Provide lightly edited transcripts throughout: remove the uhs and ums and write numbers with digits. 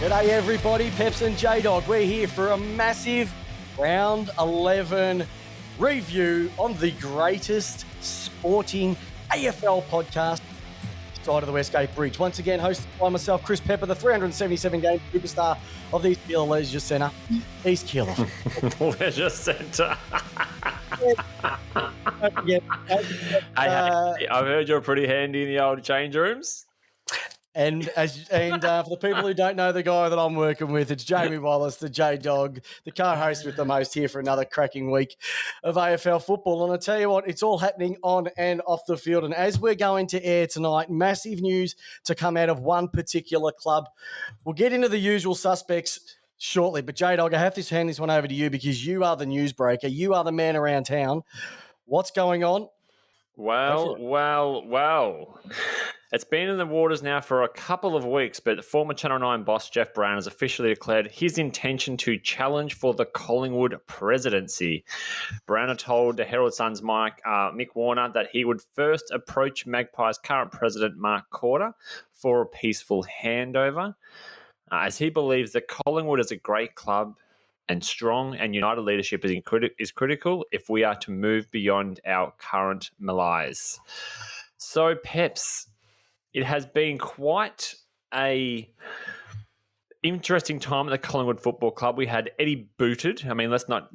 G'day everybody, Peps and J-Dog. We're here for a massive Round 11 review on the greatest sporting AFL podcast side of the Westgate Bridge. Once again, hosted by myself, Chris Pepper, the 377-game superstar of the East Keilor Leisure Centre. East Keilor. Leisure Centre. I've heard you're pretty handy in the old change rooms. And for the people who don't know the guy that I'm working with, it's Jamie Wallis, the J-Dog, the co-host with the most, here for another cracking week of AFL football. And I tell you what, it's all happening on and off the field. And as we're going to air tonight, massive news to come out of one particular club. We'll get into the usual suspects shortly. But J-Dog, I have to hand this one over to you because you are the newsbreaker. You are the man around town. What's going on? Well. It's been in the waters now for a couple of weeks, but former Channel 9 boss Jeff Brown has officially declared his intention to challenge for the Collingwood presidency. Brown had told the Herald Sun's Mick Warner that he would first approach Magpies' current president, Mark Corder, for a peaceful handover, as he believes that Collingwood is a great club and strong and united leadership is critical if we are to move beyond our current malaise. So, Peps, it has been quite a interesting time at the Collingwood Football Club. We had Eddie booted. I mean, let's not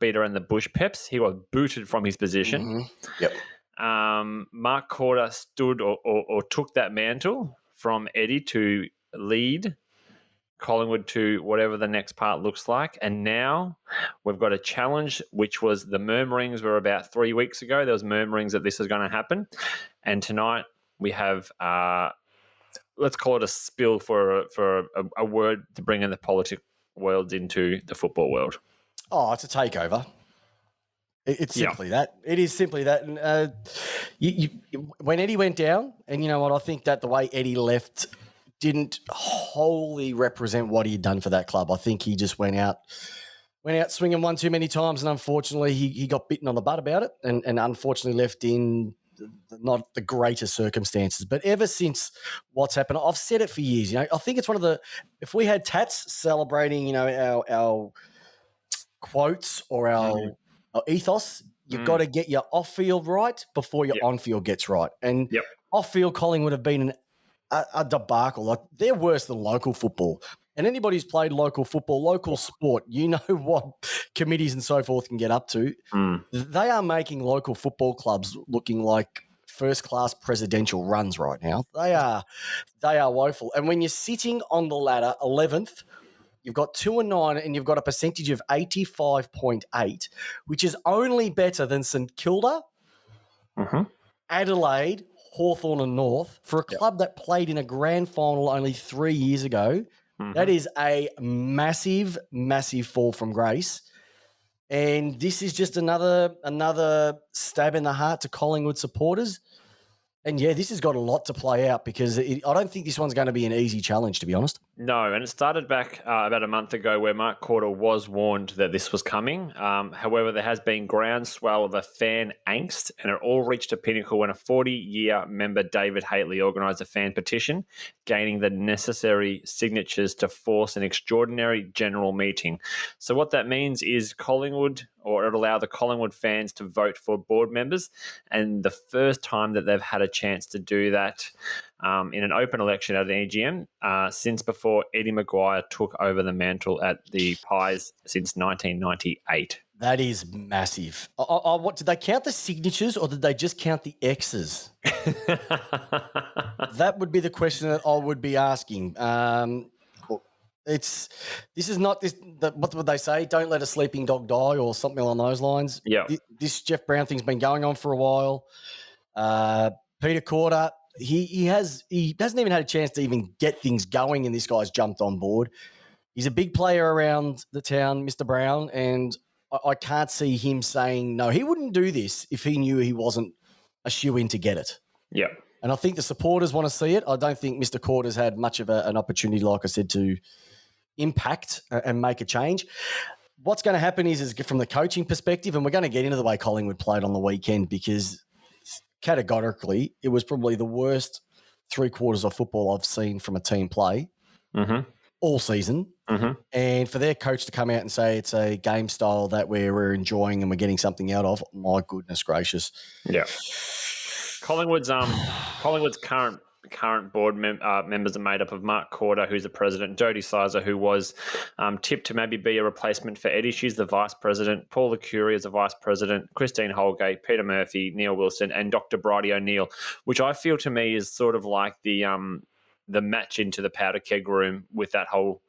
beat around the bush, Peps. He was booted from his position. Mm-hmm. Yep. Mark Corder stood or took that mantle from Eddie to lead Collingwood to whatever the next part looks like. And now we've got a challenge, which was the murmurings were about 3 weeks ago. There was murmurings that this is going to happen. And tonight we have, let's call it a spill for a word to bring in the politic world into the football world. Oh, it's a takeover. It's simply that. It is simply that. And when Eddie went down, and you know what, I think that the way Eddie left didn't wholly represent what he had done for that club. I think he just went out swinging one too many times, and unfortunately he got bitten on the butt about it, and unfortunately left in not the greatest circumstances. But ever since what's happened, I've said it for years. You know, I think it's one of the, if we had Tats celebrating, you know, our quotes or our ethos, you've got to get your off-field right before your on-field gets right. And off-field Collingwood have been a debacle. Like, they're worse than local football. And anybody who's played local football, local sport, you know what committees and so forth can get up to. They are making local football clubs looking like first-class presidential runs right now. They are woeful. And when you're sitting on the ladder, 11th, you've got 2-9, and you've got a percentage of 85.8, which is only better than St Kilda, Adelaide, Hawthorn and North, for a club that played in a grand final only 3 years ago. That is a massive, massive fall from grace. And this is just another stab in the heart to Collingwood supporters. And, this has got a lot to play out because I don't think this one's going to be an easy challenge, to be honest. No, and it started back about a month ago where Mark Corder was warned that this was coming. However, there has been groundswell of a fan angst, and it all reached a pinnacle when a 40-year member, David Haitley, organised a fan petition, gaining the necessary signatures to force an extraordinary general meeting. So what that means is Collingwood, or it'll allow the Collingwood fans to vote for board members, and the first time that they've had a chance to do that in an open election at an EGM since before Eddie Maguire took over the mantle at the Pies since 1998. That is massive. What did they count the signatures, or did they just count the X's? That would be the question that I would be asking. What would they say? Don't let a sleeping dog die, or something along those lines. Yeah. This Jeff Brown thing's been going on for a while. Peter Corder, he hasn't even had a chance to even get things going, and this guy's jumped on board. He's a big player around the town, Mr. Brown, and I can't see him saying no. He wouldn't do this if he knew he wasn't a shoe-in to get it. Yeah. And I think the supporters want to see it. I don't think Mr. Corder's had much of an opportunity, like I said, to impact and make a change. What's going to happen is from the coaching perspective, and we're going to get into the way Collingwood played on the weekend, because categorically it was probably the worst 3 quarters of football I've seen from a team play. all season. Mm-hmm. And for their coach to come out and say it's a game style that we're enjoying and we're getting something out of, my goodness gracious. Yeah. Collingwood's current board members are made up of Mark Corder, who's the president, Jodie Sizer, who was tipped to maybe be a replacement for Eddie. She's the vice president. Paula Curie is the vice president. Christine Holgate, Peter Murphy, Neil Wilson, and Dr. Bridie O'Neill, which I feel to me is sort of like the match into the powder keg room with that whole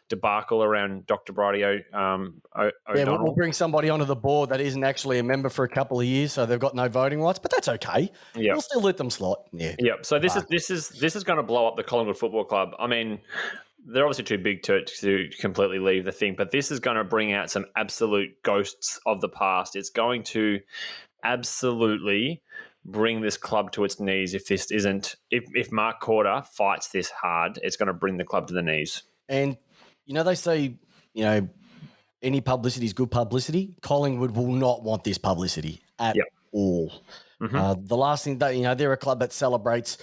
debacle around Dr. Bridie O'Donnell. Yeah, we'll bring somebody onto the board that isn't actually a member for a couple of years, so they've got no voting rights, but that's okay. Yeah. We'll still let them slot. Yeah. Yeah. So this is going to blow up the Collingwood Football Club. I mean, they're obviously too big to completely leave the thing, but this is going to bring out some absolute ghosts of the past. It's going to absolutely bring this club to its knees if Mark Corder fights this hard, it's going to bring the club to the knees. And, they say, any publicity is good publicity. Collingwood will not want this publicity at all. Mm-hmm. The last thing that, they're a club that celebrates,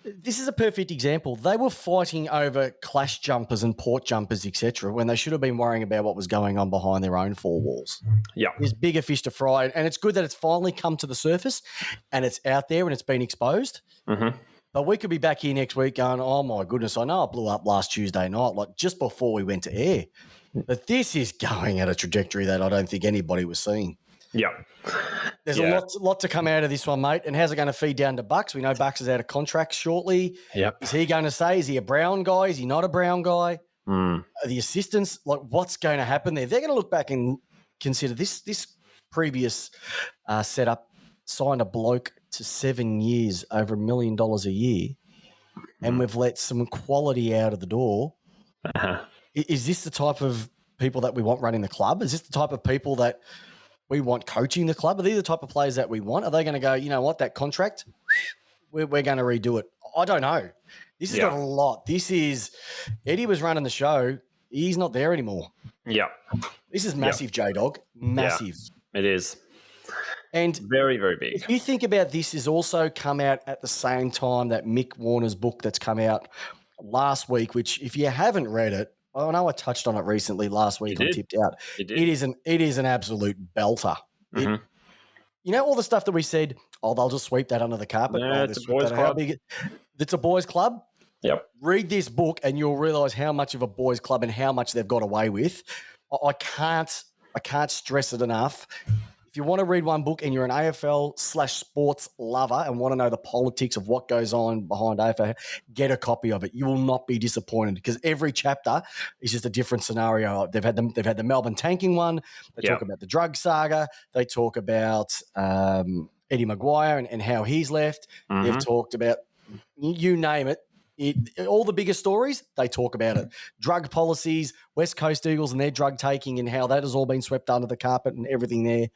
this is a perfect example. They were fighting over clash jumpers and port jumpers, etc., when they should have been worrying about what was going on behind their own four walls. Yeah. There's bigger fish to fry. And it's good that it's finally come to the surface and it's out there and it's been exposed. Mm-hmm. But we could be back here next week going, oh, my goodness, I know I blew up last Tuesday night, like just before we went to air. But this is going at a trajectory that I don't think anybody was seeing. Yeah. There's a lot to come out of this one, mate. And how's it going to feed down to Bucks? We know Bucks is out of contract shortly. Yep. Is he going to say, is he a Brown guy? Is he not a Brown guy? Mm. The assistants, like what's going to happen there? They're going to look back and consider this previous setup signed a bloke to 7 years over $1 million a year, and we've let some quality out of the door. Uh-huh. Is this the type of people that we want running the club? Is this the type of people that we want coaching the club? Are these the type of players that we want? Are they going to go, you know what, that contract, we're going to redo it? I don't know. This has got a lot. Eddie was running the show. He's not there anymore. Yeah. This is massive, J-Dog. Massive. Yeah, it is. And very, very big. If you think about this, has also come out at the same time that Mick Warner's book that's come out last week, which if you haven't read it, I know I touched on it recently last week on Tipped Out. It is an absolute belter. Mm-hmm. All the stuff that we said, they'll just sweep that under the carpet. No, it's a boys' club. It's a boys' club. Yep. Read this book and you'll realise how much of a boys' club and how much they've got away with. I can't stress it enough. If you want to read one book and you're an AFL/sports lover and want to know the politics of what goes on behind AFL, get a copy of it. You will not be disappointed because every chapter is just a different scenario. They've had the Melbourne tanking one. They talk about the drug saga. They talk about Eddie Maguire and how he's left. Mm-hmm. They've talked about, you name it. All the bigger stories, they talk about it. Drug policies, West Coast Eagles and their drug taking and how that has all been swept under the carpet and everything there.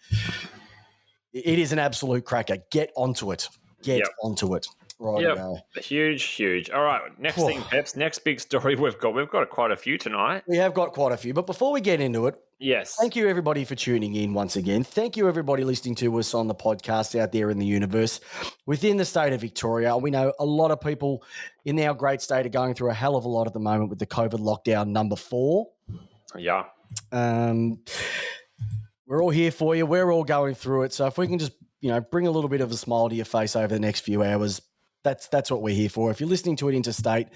It is an absolute cracker. Get onto it. Get onto it. Right. Yep. Huge. All right. Next thing, Peps. Next big story we've got quite a few tonight. We have got quite a few. But before we get into it, yes. Thank you, everybody, for tuning in once again. Thank you, everybody, listening to us on the podcast out there in the universe within the state of Victoria. We know a lot of people in our great state are going through a hell of a lot at the moment with the COVID lockdown number 4. Yeah. We're all here for you. We're all going through it. So if we can just, bring a little bit of a smile to your face over the next few hours, that's what we're here for. If you're listening to it interstate,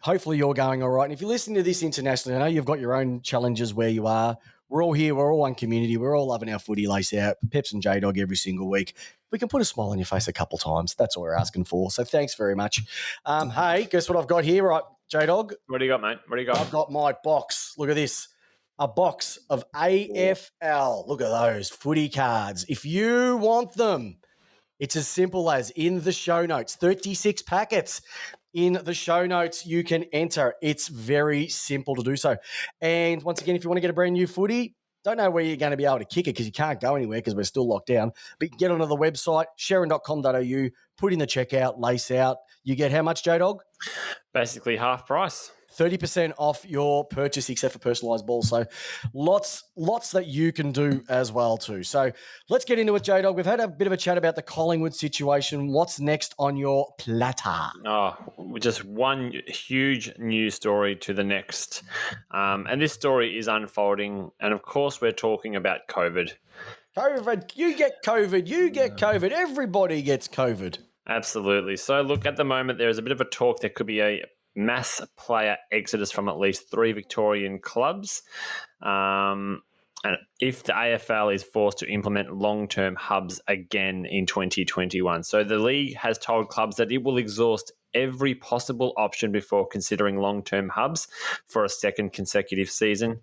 hopefully you're going all right. And if you're listening to this internationally, I know you've got your own challenges where you are. We're all here. We're all one community. We're all loving our footy lace out. Peps and J-Dog every single week. We can put a smile on your face a couple times. That's all we're asking for. So thanks very much. Hey, guess what I've got here, right, J-Dog? What do you got, mate? What do you got? I've got my box. Look at this. A box of AFL. Look at those footy cards. If you want them, it's as simple as in the show notes, 36 packets. In the show notes, you can enter. It's very simple to do so. And once again, if you want to get a brand new footy, don't know where you're going to be able to kick it because you can't go anywhere because we're still locked down. But you can get onto the website, sharon.com.au, put in the checkout, lace out. You get how much, J-Dog? Basically half price. 30% off your purchase except for personalised balls. So lots that you can do as well too. So let's get into it, J-Dog. We've had a bit of a chat about the Collingwood situation. What's next on your platter? Oh, just one huge news story to the next. And this story is unfolding. And of course, we're talking about COVID. COVID. You get COVID. You get COVID. Everybody gets COVID. Absolutely. So, look, at the moment, there is a bit of a talk there could be a mass player exodus from at least 3 Victorian clubs. And if the AFL is forced to implement long-term hubs again in 2021. So the league has told clubs that it will exhaust every possible option before considering long-term hubs for a second consecutive season.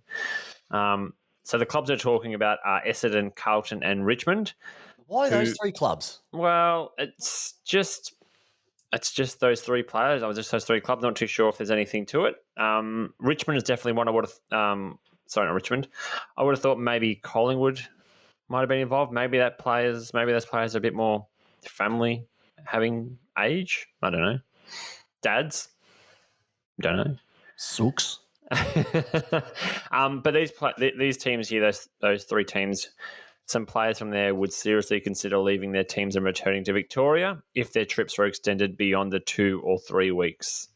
So the clubs they're talking about are Essendon, Carlton and Richmond. Why those 3 clubs? Well, it's just those 3 players. I was just those 3 clubs. Not too sure if there's anything to it. Richmond is definitely one I would have... sorry, not Richmond. I would have thought maybe Collingwood might have been involved. Maybe those players are a bit more family having age. I don't know. Dads. Don't know. Sooks. But these teams here, those 3 teams, some players from there would seriously consider leaving their teams and returning to Victoria if their trips were extended beyond the 2 or 3 weeks.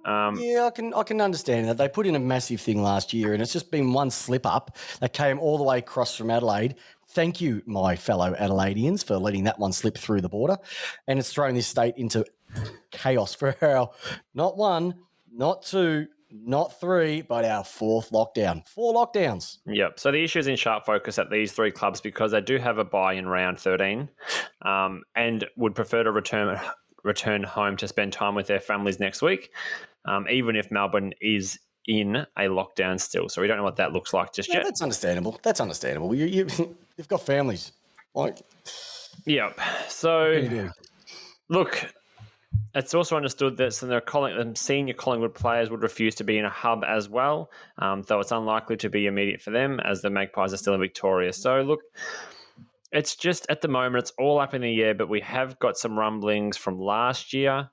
Yeah, I can understand that. They put in a massive thing last year, and it's just been one slip up that came all the way across from Adelaide. Thank you, my fellow Adelaideans, for letting that one slip through the border, and it's thrown this state into chaos for our not 1, not 2, not 3, but our 4th lockdown. 4 lockdowns. Yep. So the issue is in sharp focus at these 3 clubs because they do have a bye in round 13, and would prefer to return home to spend time with their families next week, even if Melbourne is in a lockdown still. So we don't know what that looks like just yet. That's understandable. You've got families. Yep. So, look, it's also understood that some senior Collingwood players would refuse to be in a hub as well, though it's unlikely to be immediate for them as the Magpies are still in Victoria. So, look, it's just at the moment, it's all up in the air, but we have got some rumblings from last year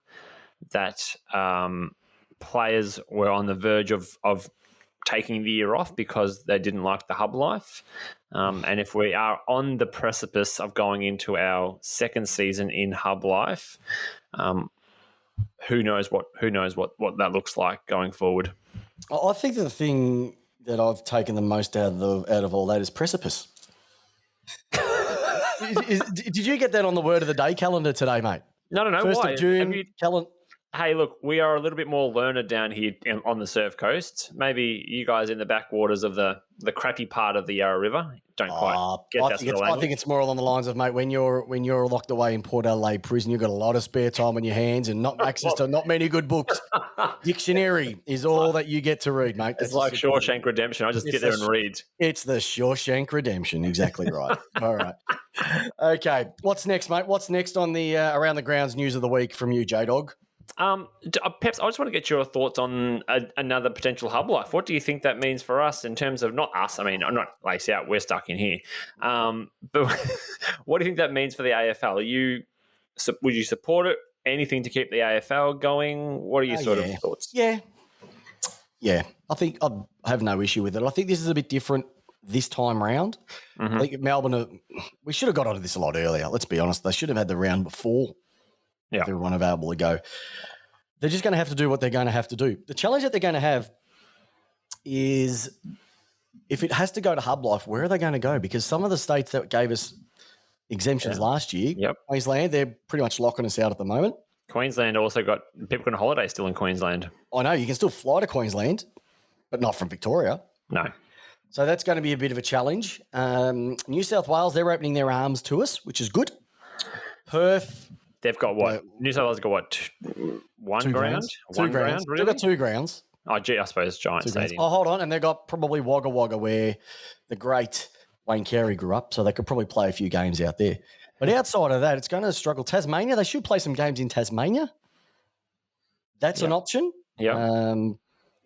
that players were on the verge of taking the year off because they didn't like the hub life. And if we are on the precipice of going into our second season in hub life, who knows what that looks like going forward. I think the thing that I've taken the most out of all that is precipice. Did you get that on the word of the day calendar today, mate? No. 1st Why? of June calendar. Hey, look, we are a little bit more learned down here on the Surf Coast. Maybe you guys in the backwaters of the crappy part of the Yarra River don't quite get that sort of language. I think it's more along the lines of, mate, when you're locked away in Port Adelaide prison, you've got a lot of spare time on your hands and not access to not many good books. Dictionary is all that you get to read, mate. It's like Shawshank Redemption. I just get there and read. It's the Shawshank Redemption. Exactly right. All right. Okay. What's next, mate? What's next on the Around the Grounds news of the week from you, J-Dog? Peps, I just want to get your thoughts on another potential hub life. What do you think that means for us in terms of, not us, I mean, I'm not lace out, we're stuck in here. But what do you think that means for the AFL? Would you support it? Anything to keep the AFL going? What are your sort of thoughts? Yeah. I think I have no issue with it. I think this is a bit different this time round. Mm-hmm. I think Melbourne, we should have got onto this a lot earlier. Let's be honest. They should have had the round before. Yeah, everyone available to go. They're just going to have to do what they're going to have to do. The challenge that they're going to have is if it has to go to hub life, where are they going to go? Because some of the states that gave us exemptions last year, Queensland, they're pretty much locking us out at the moment. Queensland also got people on holiday still in Queensland. I know, you can still fly to Queensland, but not from Victoria. No. So that's going to be a bit of a challenge. New South Wales, they're opening their arms to us, which is good. Perth... They've got what? New South Wales have got what? One ground? One ground, really? They've got 2 grounds. Oh, gee, I suppose Giant Stadium. Oh, hold on. And they've got probably Wagga Wagga where the great Wayne Carey grew up, so they could probably play a few games out there. But outside of that, it's going to struggle. Tasmania, they should play some games in Tasmania. That's an option. Yeah.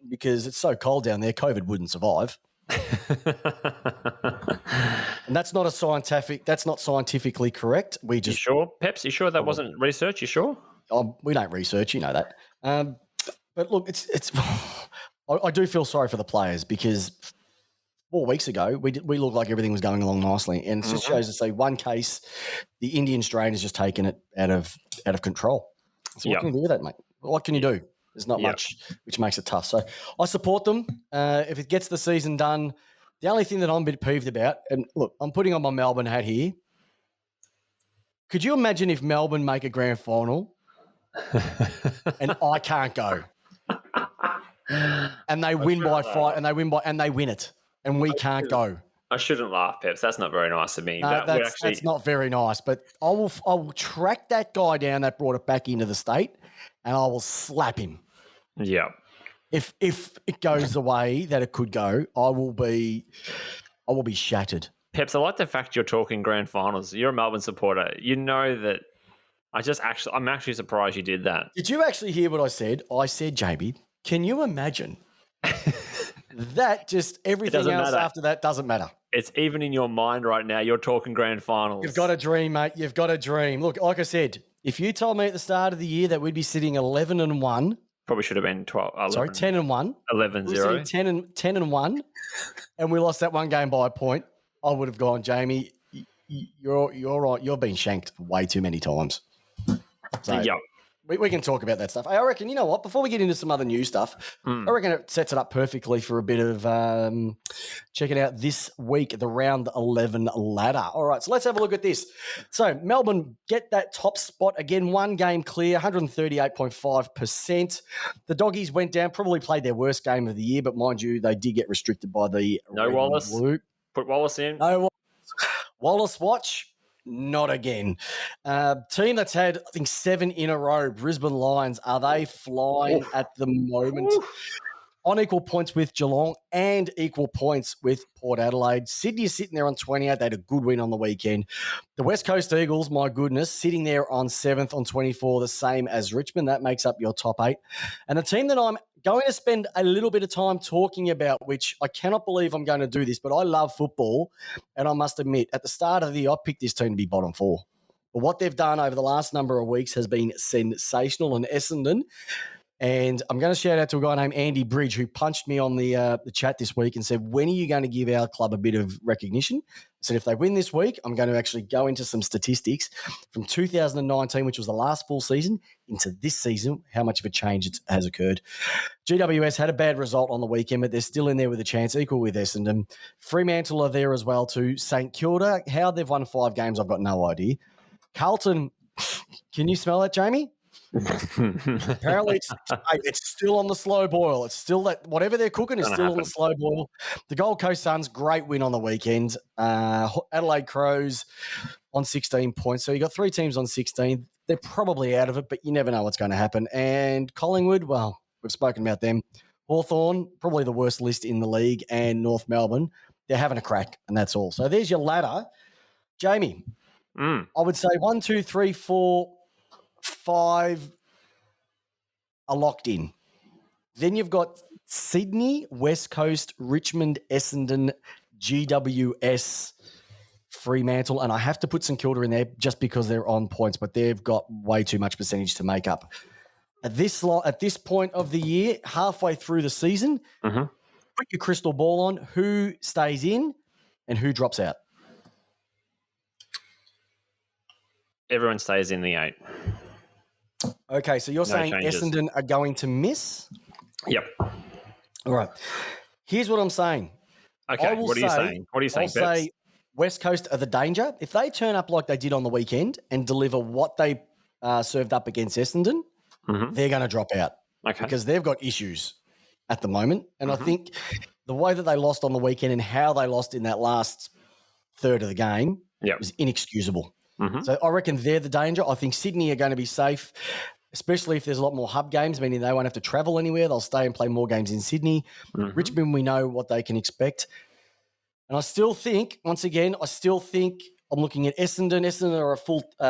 Because it's so cold down there, COVID wouldn't survive. And that's not scientifically correct. You sure, Peps? You sure that wasn't research? You sure? We don't research, you know that. But look, it's. I do feel sorry for the players because 4 weeks ago we looked like everything was going along nicely, and it just shows to say one case, the Indian strain has just taken it out of control. So what can you do with that, mate? What can you do? There's not much, which makes it tough. So I support them. If it gets the season done, the only thing that I'm a bit peeved about, and look, I'm putting on my Melbourne hat here. Could you imagine if Melbourne make a grand final and I can't go? And they win by 5, and they win it, and we can't go. I shouldn't laugh, Peps. That's not very nice of me. No, that's not very nice. But I will track that guy down that brought it back into the state, and I will slap him. Yeah. If it goes the way that it could go, I will be shattered. Peps, I like the fact you're talking grand finals. You're a Melbourne supporter. You know that. I'm actually surprised you did that. Did you actually hear what I said? I said, Jamie, can you imagine that just everything else after that doesn't matter? It's even in your mind right now. You're talking grand finals. You've got a dream, mate. You've got a dream. Look, like I said, if you told me at the start of the year that we'd be sitting 11-1, probably should have been 10-1, 11-0, 10-1, and we lost that one game by a point, I would have gone, Jamie, you're right. You're being shanked way too many times. So, yeah. We can talk about that stuff. I reckon, you know what, before we get into some other new stuff, I reckon it sets it up perfectly for a bit of checking out this week, the round 11 ladder. All right, so let's have a look at this. So Melbourne get that top spot again, one game clear, 138.5%. The Doggies went down, probably played their worst game of the year, but mind you, they did get restricted by the no Wallis. Put Wallis in. No Wallis watch. Not again. Team that's had, I think, 7 in a row, Brisbane Lions. Are they flying at the moment? On equal points with Geelong and equal points with Port Adelaide. Sydney is sitting there on 28. They had a good win on the weekend. The West Coast Eagles, my goodness, sitting there on 7th on 24, the same as Richmond. That makes up your top 8. And the team that I'm going to spend a little bit of time talking about, which I cannot believe I'm going to do this, but I love football. And I must admit, at the start of the year, I picked this team to be bottom 4. But what they've done over the last number of weeks has been sensational. And Essendon, and I'm going to shout out to a guy named Andy Bridge who punched me on the chat this week and said, when are you going to give our club a bit of recognition? I said, if they win this week, I'm going to actually go into some statistics from 2019, which was the last full season, into this season, how much of a change has occurred. GWS had a bad result on the weekend, but they're still in there with a chance, equal with Essendon. Fremantle are there as well too. St Kilda, how they've won 5 games, I've got no idea. Carlton, can you smell that, Jamie? Apparently it's still on the slow boil. It's still that whatever they're cooking is still on the slow boil. The Gold Coast Suns, great win on the weekend. Adelaide Crows on 16 points. So you got 3 teams on 16. They're probably out of it, but you never know what's going to happen. And Collingwood, well, we've spoken about them. Hawthorn, probably the worst list in the league, and North Melbourne, they're having a crack, and that's all. So there's your ladder. Jamie, I would say 1, 2, 3, 4, 5 are locked in. Then you've got Sydney, West Coast, Richmond, Essendon, GWS, Fremantle, and I have to put St Kilda in there just because they're on points, but they've got way too much percentage to make up. At this point of the year, halfway through the season, put your crystal ball on who stays in and who drops out. Everyone stays in the 8. Okay, so you're saying changes. Essendon are going to miss? Yep. All right. Here's what I'm saying. Okay, what are you saying? What are you saying, I'll say West Coast are the danger. If they turn up like they did on the weekend and deliver what they served up against Essendon, they're going to drop out. Okay. Because they've got issues at the moment. And I think the way that they lost on the weekend and how they lost in that last third of the game was inexcusable. So I reckon they're the danger. I think Sydney are going to be safe, especially if there's a lot more hub games, meaning they won't have to travel anywhere. They'll stay and play more games in Sydney. Richmond, we know what they can expect. And I still think, once again, I'm looking at Essendon. Essendon are a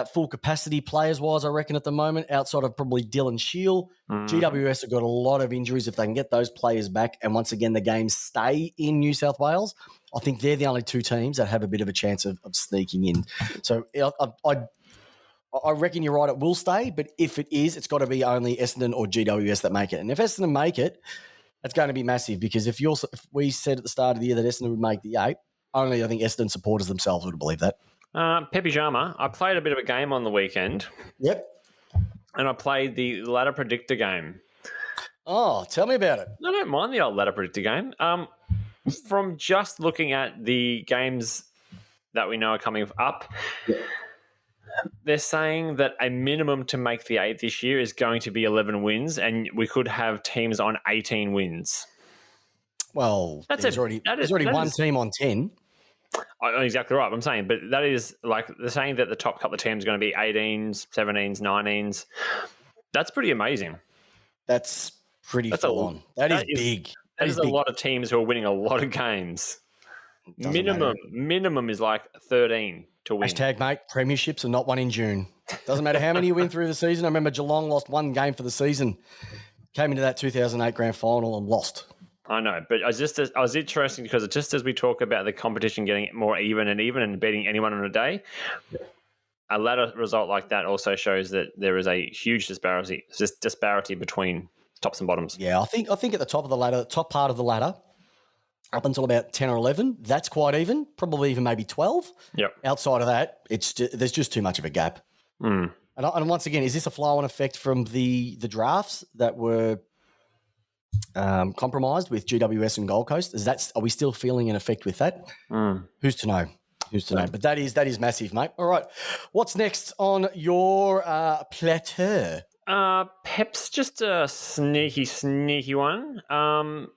full capacity players-wise, I reckon, at the moment, outside of probably Dylan Shield. GWS have got a lot of injuries. If they can get those players back and, once again, the games stay in New South Wales, I think they're the only 2 teams that have a bit of a chance of sneaking in. So I reckon you're right, it will stay, but if it is, it's got to be only Essendon or GWS that make it. And if Essendon make it, that's going to be massive because if we said at the start of the year that Essendon would make the 8, only I think Essendon supporters themselves would believe that. Pepe Jama, I played a bit of a game on the weekend. Yep. And I played the ladder predictor game. Oh, tell me about it. I don't mind the old ladder predictor game. From just looking at the games that we know are coming up, they're saying that a minimum to make the 8 this year is going to be 11 wins, and we could have teams on 18 wins. Well, there's already one team on 10. Exactly right. I'm saying, but that is like they're saying that the top couple of teams are going to be 18s, 17s, 19s. That's pretty amazing. That's pretty full on. That is big. That is a lot of teams who are winning a lot of games. Minimum is like 13 to win. Hashtag, mate, premierships are not won in June. Doesn't matter how many you win through the season. I remember Geelong lost one game for the season, came into that 2008 grand final and lost. I know, but I was interested because just as we talk about the competition getting more even and beating anyone on a day, a ladder result like that also shows that there is a huge disparity between tops and bottoms. Yeah, I think at the top of the ladder, top part of the ladder, up until about 10 or 11, that's quite even, probably even maybe 12. Yep. Outside of that, there's just too much of a gap. Mm. And once again, is this a flow-on effect from the drafts that were compromised with GWS and Gold Coast? Are we still feeling an effect with that? Mm. Who's to know? But that is massive, mate. All right. What's next on your plateau? Peps, just a sneaky one.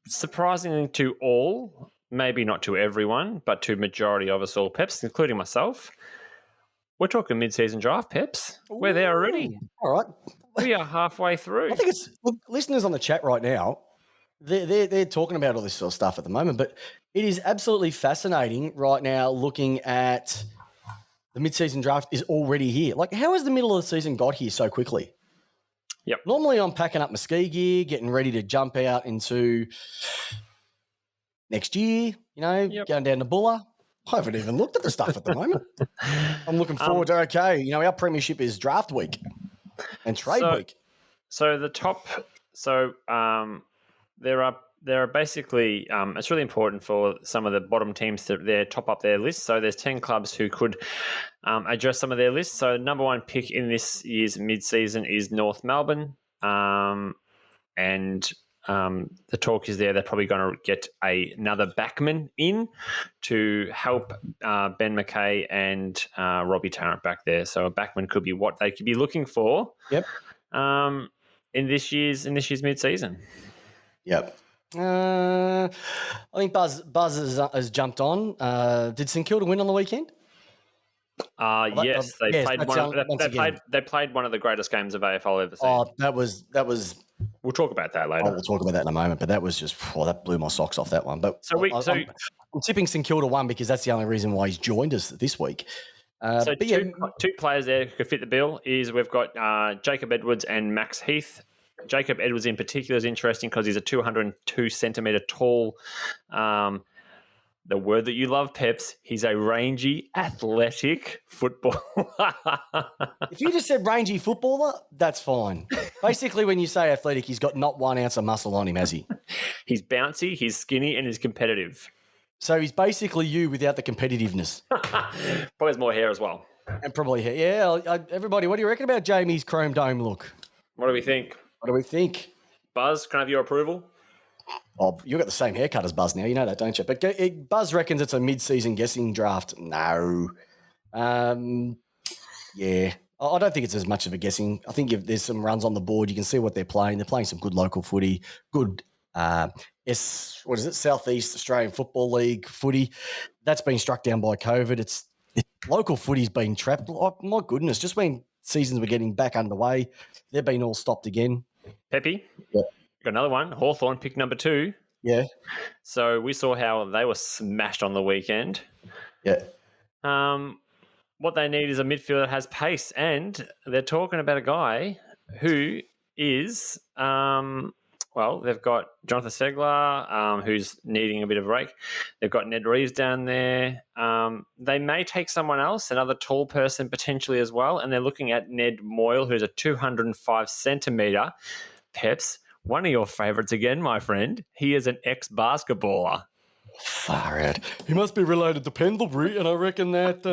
Surprisingly to all, maybe not to everyone, but to majority of us all, Peps, including myself, we're talking mid-season draft, Peps. We're there already. All right. We are halfway through. I think listeners on the chat right now, they're talking about all this sort of stuff at the moment, but it is absolutely fascinating right now looking at the mid-season draft is already here. Like, how has the middle of the season got here so quickly? Yep. Normally I'm packing up my ski gear, getting ready to jump out into next year, going down to Bulla. I haven't even looked at the stuff at the moment. I'm looking forward to, our premiership is draft week and trade week. So the top, there are basically, it's really important for some of the bottom teams to top up their list. So there's 10 clubs who could address some of their lists. So number one pick in this year's mid-season is North Melbourne. And the talk is they're probably going to get another backman in to help Ben McKay and Robbie Tarrant back there. So a backman could be what they could be looking for. Yep. In this year's mid-season. Yep. I think Buzz has jumped on. Did St Kilda win on the weekend? Yes, they played one of the greatest games of AFL I've ever seen. Oh, that was. We'll talk about that later. We'll talk about that in a moment. But that was just that blew my socks off, that one. But I'm tipping St Kilda won because that's the only reason why he's joined us this week. Two players there who could fit the bill is we've got Jacob Edwards and Max Heath. Jacob Edwards in particular is interesting because he's a 202 centimetre tall. The word that you love, Peps, he's a rangy, athletic footballer. If you just said rangy footballer, that's fine. Basically, when you say athletic, he's got not 1 ounce of muscle on him, has he? He's bouncy, he's skinny, and he's competitive. So he's basically you without the competitiveness. Probably has more hair as well. And probably hair. Yeah, everybody, what do you reckon about Jamie's chrome dome look? What do we think? Buzz, can I have your approval? Oh, you've got the same haircut as Buzz now. You know that, don't you? But Buzz reckons it's a mid-season guessing draft. No. Yeah. I don't think it's as much of a guessing. I think if there's some runs on the board, you can see what they're playing. They're playing some good local footy, good Southeast Australian Football League footy. That's been struck down by COVID. Local footy's been trapped. Oh, my goodness, just when seasons were getting back underway, they've been all stopped again. Pepe? Yeah. Got another one. Hawthorn, pick number 2. Yeah. So we saw how they were smashed on the weekend. Yeah. What they need is a midfielder that has pace, and they're talking about a guy who is Well, they've got Jonathan Segler, who's needing a bit of a break. They've got Ned Reeves down there. They may take someone else, another tall person potentially as well, and they're looking at Ned Moyle, who's a 205 centimetre. Peps, one of your favourites again, my friend. He is an ex-basketballer. Far out. He must be related to Pendlebury, and I reckon that,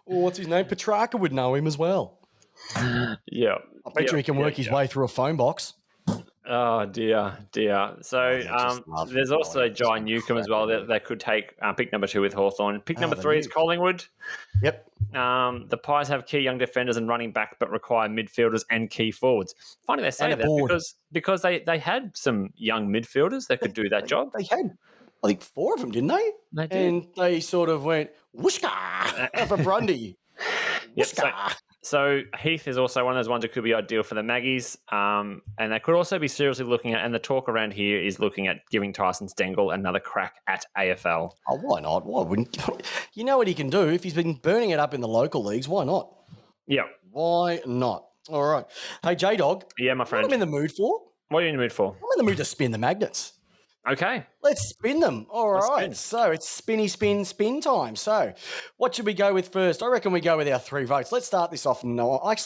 what's his name? Petrarca would know him as well. Yeah. I bet you he can work his way through a phone box. Oh, dear. So there's also Jai Newcombe as well that they could take pick number 2 with Hawthorn. Pick number 3 is Collingwood. Yep. The Pies have key young defenders and running back, but require midfielders and key forwards. Funny they say that because they had some young midfielders that could do that job. They had, I think, 4 of them, didn't they? They did. And they sort of went, whooshka, for Grundy. Whooshka. So Heath is also one of those ones that could be ideal for the Maggies. And they could also be seriously looking at, and the talk around here is looking at giving Tyson Stengel another crack at AFL. Oh, why not? Why wouldn't? You know what he can do? If he's been burning it up in the local leagues, why not? Yeah. Why not? All right. Hey, J-Dog. Yeah, my friend. What am I in the mood for? What are you in the mood for? I'm in the mood to spin the magnets. Okay. Let's spin them. All right. So it's spin time. So what should we go with first? I reckon we go with our 3 votes. Let's start this off. Let's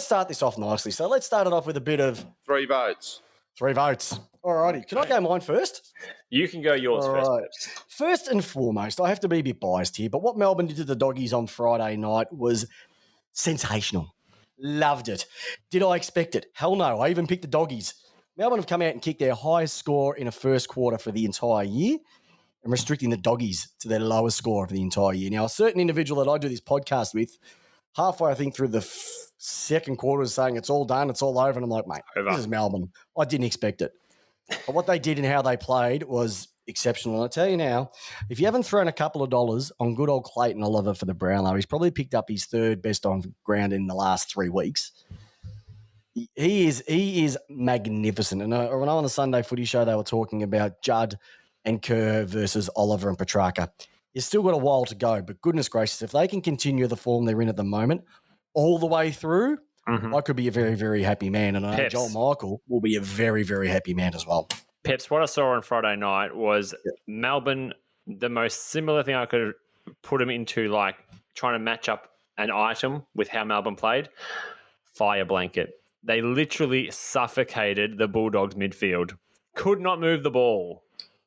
start this off nicely. So let's start it off with a bit of 3 votes. 3 votes. All righty. Can I go mine first? You can go yours first. Right. First and foremost, I have to be a bit biased here, but what Melbourne did to the Doggies on Friday night was sensational. Loved it. Did I expect it? Hell no. I even picked the Doggies. Melbourne have come out and kicked their highest score in a first quarter for the entire year and restricting the Doggies to their lowest score of the entire year. Now, a certain individual that I do this podcast with, halfway, I think, through the second quarter is saying it's all done, it's all over. And I'm like, mate, This is Melbourne. I didn't expect it. But what they did and how they played was exceptional. And I tell you now, if you haven't thrown a couple of dollars on good old Clayton Oliver for the Brownlow, he's probably picked up his 3rd best on ground in the last 3 weeks. He is magnificent. And when I on the Sunday Footy Show, they were talking about Judd and Kerr versus Oliver and Petrarca. You've still got a while to go, but goodness gracious, if they can continue the form they're in at the moment all the way through, I could be a very, very happy man. And I know Joel Michael will be a very, very happy man as well. Peps, what I saw on Friday night was Melbourne, the most similar thing I could put them into, like trying to match up an item with how Melbourne played, fire blanket. They literally suffocated the Bulldogs midfield. Could not move the ball.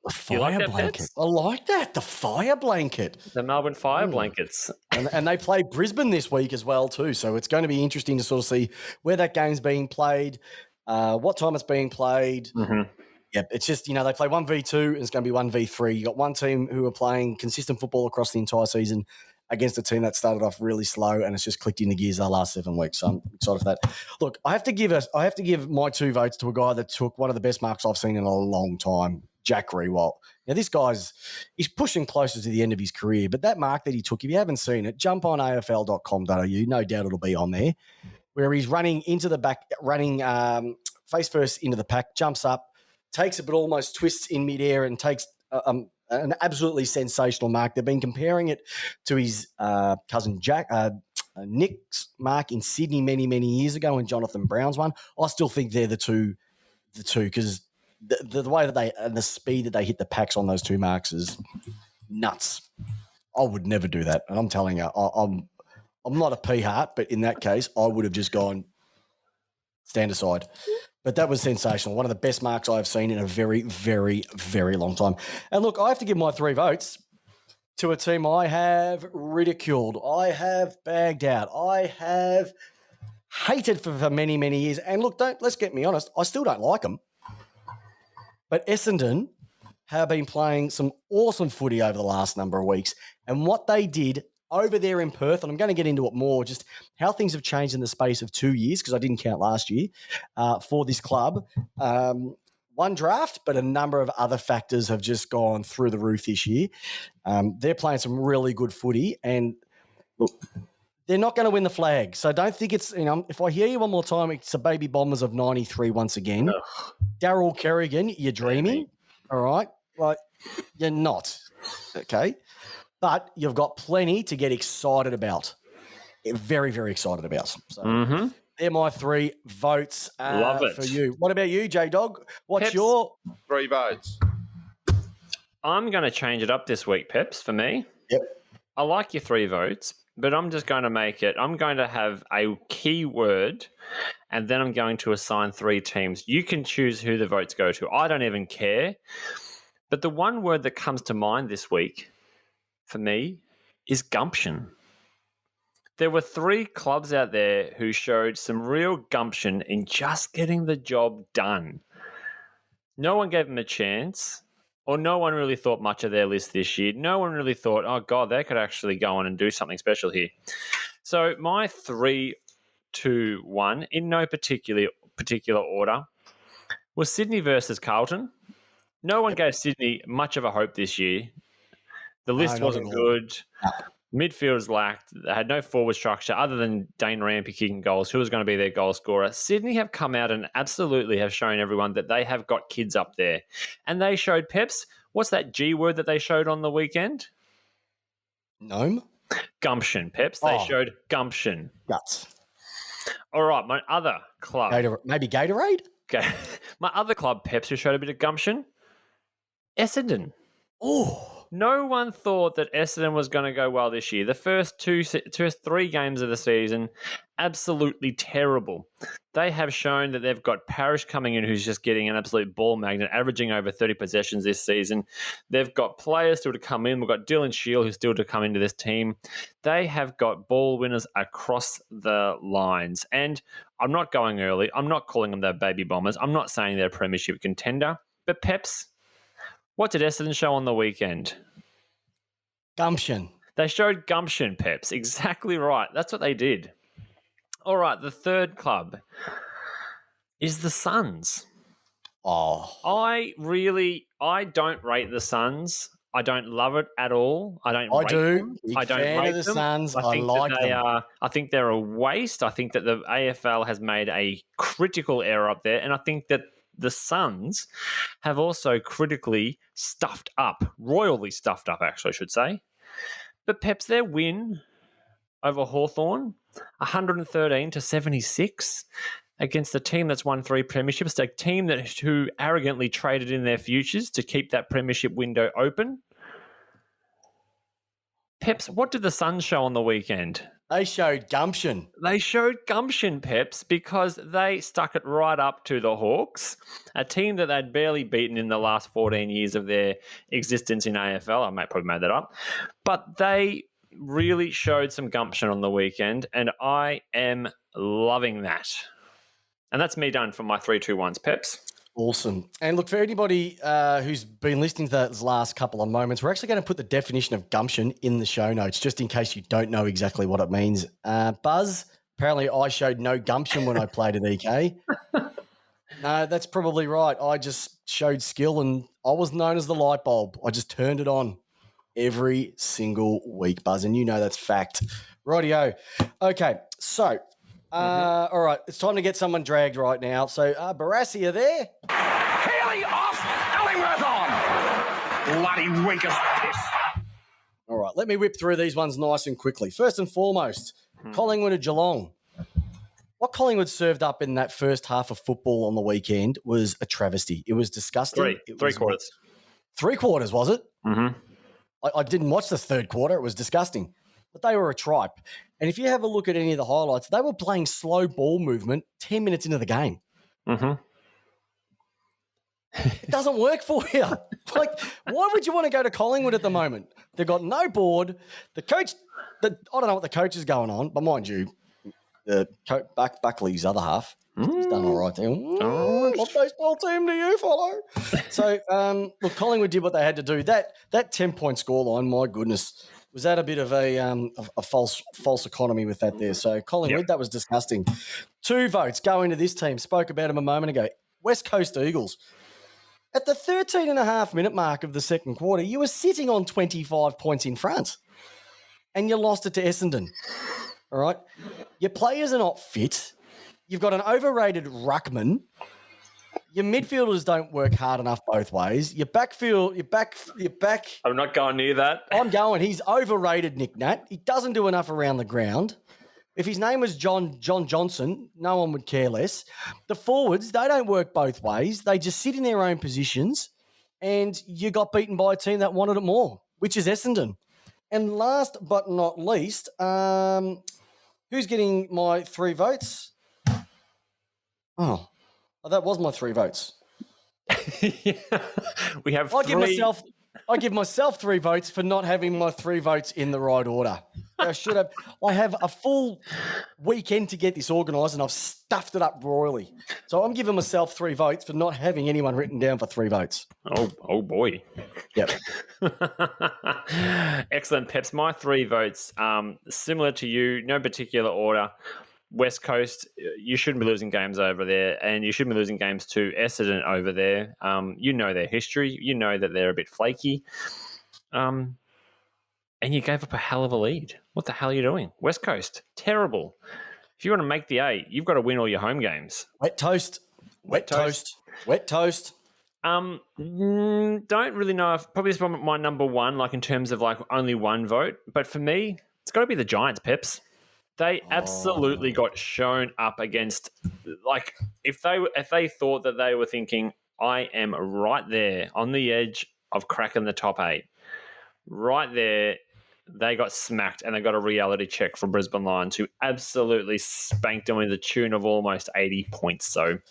The fire blanket. I like that. The fire blanket. The Melbourne fire blankets. And they play Brisbane this week as well too. So it's going to be interesting to sort of see where that game's being played, what time it's being played. Yep, it's just, they play 1v2 and it's going to be 1v3. You got one team who are playing consistent football across the entire season against a team that started off really slow and it's just clicked into gears the last 7 weeks. So I'm excited for that. Look, I have to give my 2 votes to a guy that took one of the best marks I've seen in a long time, Jack Rewalt. Now, this he's pushing closer to the end of his career, but that mark that he took, if you haven't seen it, jump on afl.com.au. No doubt it'll be on there, where he's running into the back, face first into the pack, jumps up, takes it, but almost twists in midair and takes an absolutely sensational mark. They've been comparing it to his cousin Nick's mark in Sydney many, many years ago and Jonathan Brown's one. I still think they're the two because the way that they and the speed that they hit the packs on those 2 marks is nuts. I would never do that. And I'm telling you, I'm not a pea-heart, but in that case, I would have just gone stand aside. But that was sensational. One of the best marks I've seen in a very, very, very long time. And look, I have to give my 3 votes to a team I have ridiculed. I have bagged out. I have hated for many, many years. And look, let's get me honest, I still don't like them. But Essendon have been playing some awesome footy over the last number of weeks. And what they did over there in Perth, and I'm going to get into it more, just how things have changed in the space of 2 years, because I didn't count last year, for this club. One draft, but a number of other factors have just gone through the roof this year. They're playing some really good footy, and look, they're not going to win the flag. So don't think it's, if I hear you one more time, it's the Baby Bombers of 93 once again. Daryl Kerrigan, you're dreaming, all right? Like, you're not, okay? But you've got plenty to get excited about. Very, very excited about. So They're my 3 votes Love it. for you. What about you, J-Dog? What's Peps. your 3 votes. I'm going to change it up this week, Peps, for me. Yep. I like your 3 votes, but I'm just going to make it. I'm going to have a key word, and then I'm going to assign 3 teams. You can choose who the votes go to. I don't even care. But the one word that comes to mind this week for me is gumption. There were 3 clubs out there who showed some real gumption in just getting the job done. No one gave them a chance, or no one really thought much of their list this year. No one really thought, oh, God, they could actually go on and do something special here. So my 3, 2, 1, in no particular order, was Sydney versus Carlton. No one gave Sydney much of a hope this year. The list wasn't good. Midfielders lacked. They had no forward structure other than Dane Rampy kicking goals. Who was going to be their goal scorer? Sydney have come out and absolutely have shown everyone that they have got kids up there. And they showed Peps. What's that G word that they showed on the weekend? Gnome? Gumption, Peps. They showed gumption. Guts. All right, my other club. Maybe Gatorade? Okay. My other club, Peps, who showed a bit of gumption. Essendon. Oh. No one thought that Essendon was going to go well this year. The first 3 games of the season, absolutely terrible. They have shown that they've got Parrish coming in who's just getting an absolute ball magnet, averaging over 30 possessions this season. They've got players still to come in. We've got Dylan Shield who's still to come into this team. They have got ball winners across the lines. And I'm not going early. I'm not calling them their baby bombers. I'm not saying they're a premiership contender. But Peps, what did Essendon show on the weekend? Gumption. They showed gumption, Peps. Exactly right. That's what they did. All right, the third club is the Suns. Oh. I don't rate the Suns. I don't love it at all. I don't rate them. I don't rate the Suns. I like them. I think they're a waste. I think that the AFL has made a critical error up there, and I think that the Suns have also critically stuffed up, royally stuffed up, actually, I should say. But Peps, their win over Hawthorn, 113-76, against a team that's won 3 premierships, a team who arrogantly traded in their futures to keep that premiership window open. Peps, what did the Suns show on the weekend? They showed gumption. They showed gumption, Peps, because they stuck it right up to the Hawks, a team that they'd barely beaten in the last 14 years of their existence in AFL. I might probably made that up. But they really showed some gumption on the weekend, and I am loving that. And that's me done for my 3, 2, 1s, Peps. Awesome. And look, for anybody who's been listening to those last couple of moments, we're actually going to put the definition of gumption in the show notes, just in case you don't know exactly what it means. Buzz, apparently I showed no gumption when I played at EK. No, that's probably right. I just showed skill, and I was known as the light bulb. I just turned it on every single week, Buzz, and you know that's fact. Rightio. Okay, so... all right, it's time to get someone dragged right now. So, Barassi, are there? Haley off, Ellingworth on. Bloody weak as piss. All right, let me whip through these ones nice and quickly. First and foremost, Collingwood or Geelong. What Collingwood served up in that first half of football on the weekend was a travesty. It was disgusting. Three quarters. 3 quarters, was it? Mm-hmm. I didn't watch the third quarter. It was disgusting. But they were a tripe. And if you have a look at any of the highlights, they were playing slow ball movement 10 minutes into the game. Mm-hmm. It doesn't work for you. Like, why would you want to go to Collingwood at the moment? They've got no board. The coach, I don't know what the coach is going on, but mind you, Buckley's other half, he's done all right there. What baseball team do you follow? So, look, Collingwood did what they had to do. That 10-point scoreline, my goodness, was that a bit of a false economy with that there? So Collingwood, That was disgusting. 2 votes go into this team. Spoke about them a moment ago. West Coast Eagles. At the 13.5-minute mark of the second quarter, you were sitting on 25 points in front, and you lost it to Essendon. All right? Your players are not fit. You've got an overrated ruckman. Your midfielders don't work hard enough both ways. Your back. I'm not going near that. I'm going. He's overrated, Nick Nat. He doesn't do enough around the ground. If his name was John Johnson, no one would care less. The forwards, they don't work both ways. They just sit in their own positions, and you got beaten by a team that wanted it more, which is Essendon. And last but not least, who's getting my 3 votes? Oh, that was my 3 votes. We have I three. give myself 3 votes for not having my 3 votes in the right order. I should have. I have a full weekend to get this organised, and I've stuffed it up royally. So I'm giving myself 3 votes for not having anyone written down for 3 votes. Oh boy. Yep. Excellent, Peps. My 3 votes, similar to you, no particular order. West Coast, you shouldn't be losing games over there, and you shouldn't be losing games to Essendon over there. You know their history. You know that they're a bit flaky. And you gave up a hell of a lead. What the hell are you doing? West Coast, terrible. If you want to make the 8, you've got to win all your home games. Wet toast. Wet toast. Wet toast. Don't really know if probably this is my number 1, like in terms of like only 1 vote. But for me, it's got to be the Giants, Peps. They absolutely got shown up against, like, if they thought that they were thinking, I am right there on the edge of cracking the top 8, right there, they got smacked, and they got a reality check from Brisbane Lions, who absolutely spanked them in the tune of almost 80 points, or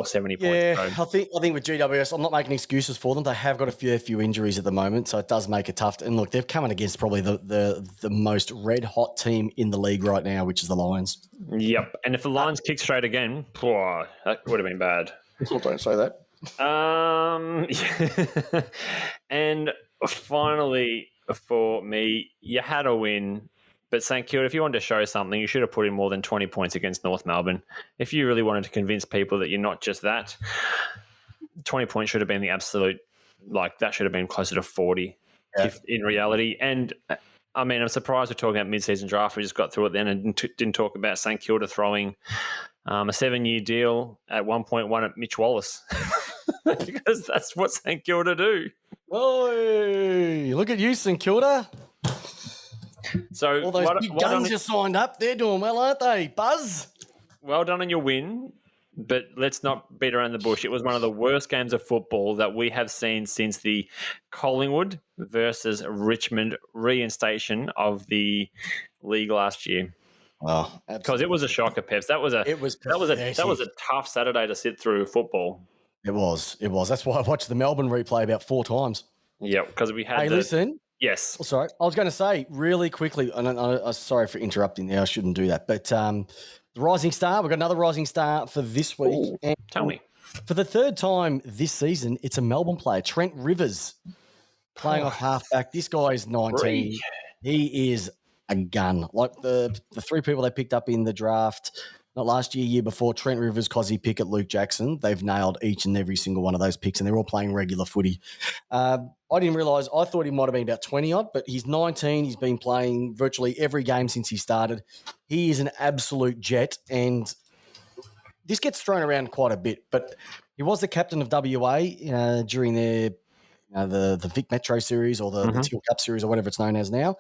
70 points. Yeah, I think with GWS, I'm not making excuses for them. They have got a few injuries at the moment, so it does make it tough. And look, they're coming against probably the most red hot team in the league right now, which is the Lions. Yep, and if the Lions kick straight again, that would have been bad. Well, don't say that. And finally, for me, you had a win. But St Kilda, if you wanted to show something, you should have put in more than 20 points against North Melbourne. If you really wanted to convince people that you're not just that, 20 points should have been the absolute, like, that should have been closer to 40 in reality. And, I mean, I'm surprised we're talking about mid-season draft. We just got through it then and didn't talk about St Kilda throwing a 7-year deal at 1.1 at Mitch Wallis. Because that's what St Kilda do. Oh, look at you, St Kilda. So all those big guns you signed up, they're doing well, aren't they, Buzz? Well done on your win, but let's not beat around the bush. It was one of the worst games of football that we have seen since the Collingwood versus Richmond reinstation of the league last year. Oh, because it was a shocker, Peps. That was a tough Saturday to sit through football. It was. That's why I watched the Melbourne replay about 4 times. Yeah, because we had. Hey, listen. Yes. Oh, sorry, I was going to say really quickly, and I'm sorry for interrupting there. I shouldn't do that. But the Rising Star, we've got another Rising Star for this week. Ooh, and tell me. For the 3rd time this season, it's a Melbourne player, Trent Rivers, playing off halfback. This guy is 19. He is a gun. Like the 3 people they picked up in the draft, not last year, year before, Trent Rivers, Cozzy Pickett, Luke Jackson. They've nailed each and every single one of those picks, and they're all playing regular footy. I didn't realise, I thought he might have been about 20-odd, but he's 19. He's been playing virtually every game since he started. He is an absolute jet, and this gets thrown around quite a bit, but he was the captain of WA during their the Vic Metro series or the Teal Cup series or whatever it's known as now.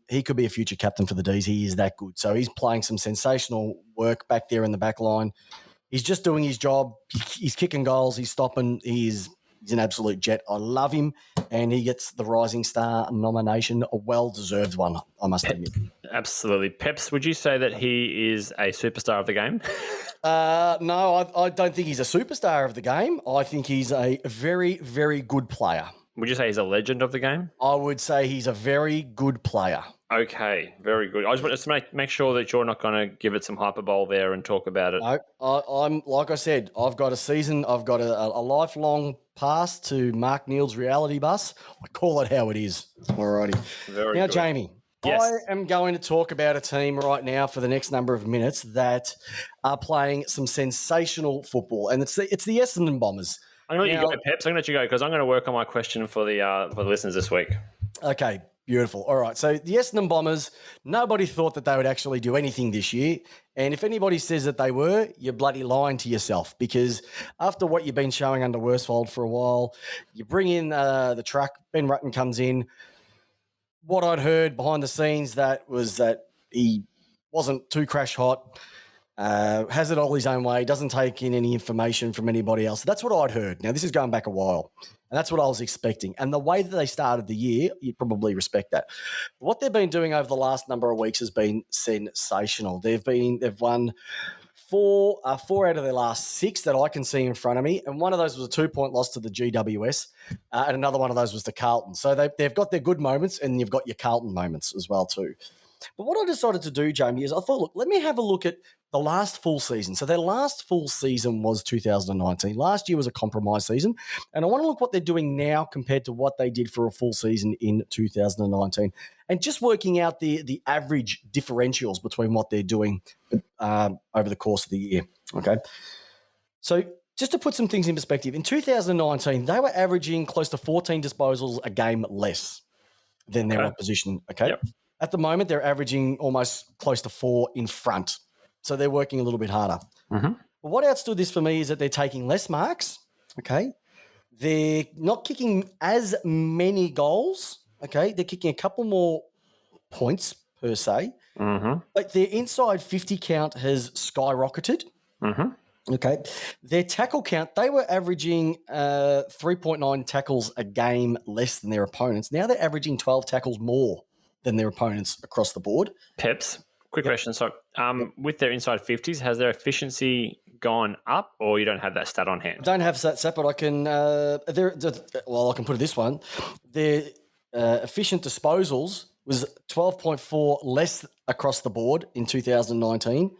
He could be a future captain for the D's. He is that good. So he's playing some sensational work back there in the back line. He's just doing his job. He's kicking goals. He's stopping. He's an absolute jet. I love him, and he gets the Rising Star nomination, a well-deserved one, I must admit. Absolutely. Peps, would you say that he is a superstar of the game? No, I don't think he's a superstar of the game. I think he's a very, very good player. Would you say he's a legend of the game? I would say he's a very good player. Okay, very good. I just want to make sure that you're not going to give it some hyperbole there and talk about it. No, I'm like I said, I've got a season, I've got a lifelong pass to Mark Neal's reality bus. I call it how it is. Alrighty. Very now, good. Jamie, yes. I am going to talk about a team right now for the next number of minutes that are playing some sensational football, and it's the Essendon Bombers. I'm going to let you go, Peps. I'm going to let you go because I'm going to work on my question for the listeners this week. Okay, beautiful. All right, so the Essendon Bombers, nobody thought that they would actually do anything this year. And if anybody says that they were, you're bloody lying to yourself, because after what you've been showing under Worsfold for a while, you bring in the truck, Ben Rutten comes in. What I'd heard behind the scenes was that he wasn't too crash hot. Has it all his own way, doesn't take in any information from anybody else. That's what I'd heard. Now, this is going back a while, and that's what I was expecting. And the way that they started the year, you'd probably respect that. What they've been doing over the last number of weeks has been sensational. They've won four out of their last 6 that I can see in front of me, and one of those was a 2-point loss to the GWS, and another one of those was to Carlton. So they've got their good moments, and you've got your Carlton moments as well too. But what I decided to do, Jamie, is I thought, look, let me have a look at the last full season. So their last full season was 2019. Last year was a compromise season. And I want to look what they're doing now compared to what they did for a full season in 2019. And just working out the average differentials between what they're doing over the course of the year. Okay. So just to put some things in perspective, in 2019, they were averaging close to 14 disposals a game less than their opposition. Okay. Yep. At the moment, they're averaging almost close to 4 in front. So they're working a little bit harder. Mm-hmm. But what outstood this for me is that they're taking less marks, okay? They're not kicking as many goals, okay? They're kicking a couple more points per se. Mm-hmm. But their inside 50 count has skyrocketed. Mm-hmm. Okay. Their tackle count, they were averaging 3.9 tackles a game less than their opponents. Now they're averaging 12 tackles more than their opponents across the board. Peps, quick question. So with their inside 50s, has their efficiency gone up, or you don't have that stat on hand? I don't have that stat, but I can I can put it this one. Their efficient disposals was 12.4 less across the board in 2019.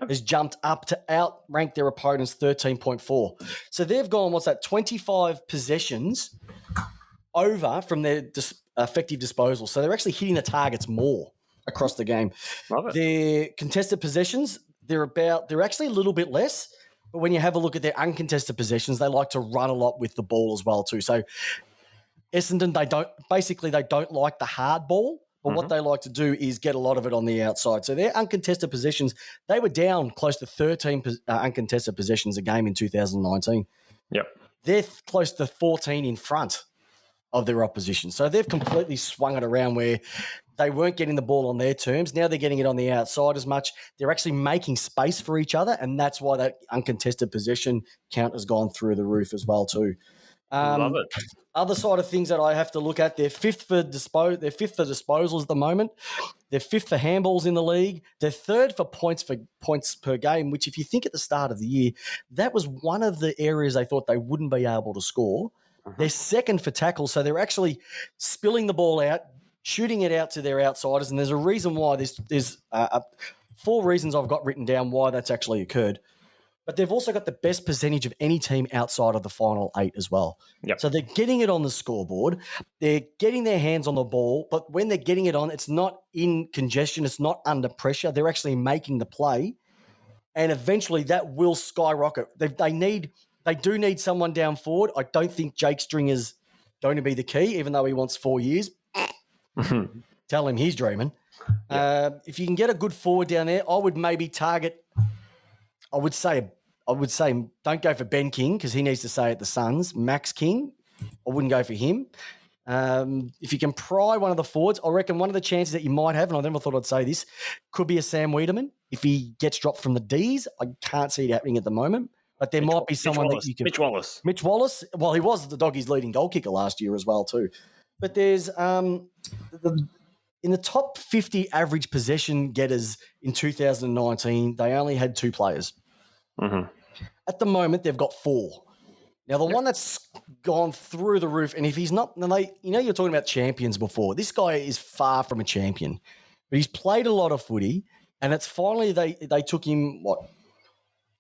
Has jumped up to outrank their opponents 13.4. So they've gone, 25 possessions over from their effective disposal. So they're actually hitting the targets more across the game. Love it. Their contested possessions, they're actually a little bit less, but when you have a look at their uncontested possessions, they like to run a lot with the ball as well too. So Essendon, they don't like the hard ball, but what they like to do is get a lot of it on the outside. So their uncontested possessions, they were down close to 13 uncontested possessions a game in 2019. Yep. They're close to 14 in front of their opposition. So they've completely swung it around where they weren't getting the ball on their terms. Now they're getting it on the outside as much. They're actually making space for each other, and that's why that uncontested possession count has gone through the roof as well too. Love it. Other side of things that I have to look at, they're fifth for disposals at the moment. They're 5th for handballs in the league. They're 3rd for points per game, which if you think at the start of the year, that was one of the areas they thought they wouldn't be able to score. They're 2nd for tackles, so they're actually spilling the ball out, shooting it out to their outsiders, and there's a reason why. There's 4 reasons I've got written down why that's actually occurred. But they've also got the best percentage of any team outside of the final 8 as well. Yep. So they're getting it on the scoreboard. They're getting their hands on the ball, but when they're getting it on, it's not in congestion. It's not under pressure. They're actually making the play, and eventually that will skyrocket. They do need someone down forward. I don't think Jake Stringer's going to be the key, even though he wants 4 years. Tell him he's dreaming. Yep. If you can get a good forward down there, I would maybe target. I would say don't go for Ben King because he needs to stay at the Suns. Max King, I wouldn't go for him. If you can pry one of the forwards, I reckon one of the chances that you might have, and I never thought I'd say this, could be a Sam Wiedemann. If he gets dropped from the Ds, I can't see it happening at the moment. But there might be someone that you can... Mitch Wallis. Mitch Wallis. Well, he was the Doggies' leading goal kicker last year as well too. But there's... in the top 50 average possession getters in 2019, they only had 2 players. Mm-hmm. At the moment, they've got 4. Now, the one that's gone through the roof, and if he's not... you're talking about champions before. This guy is far from a champion. But he's played a lot of footy, and it's finally they took him,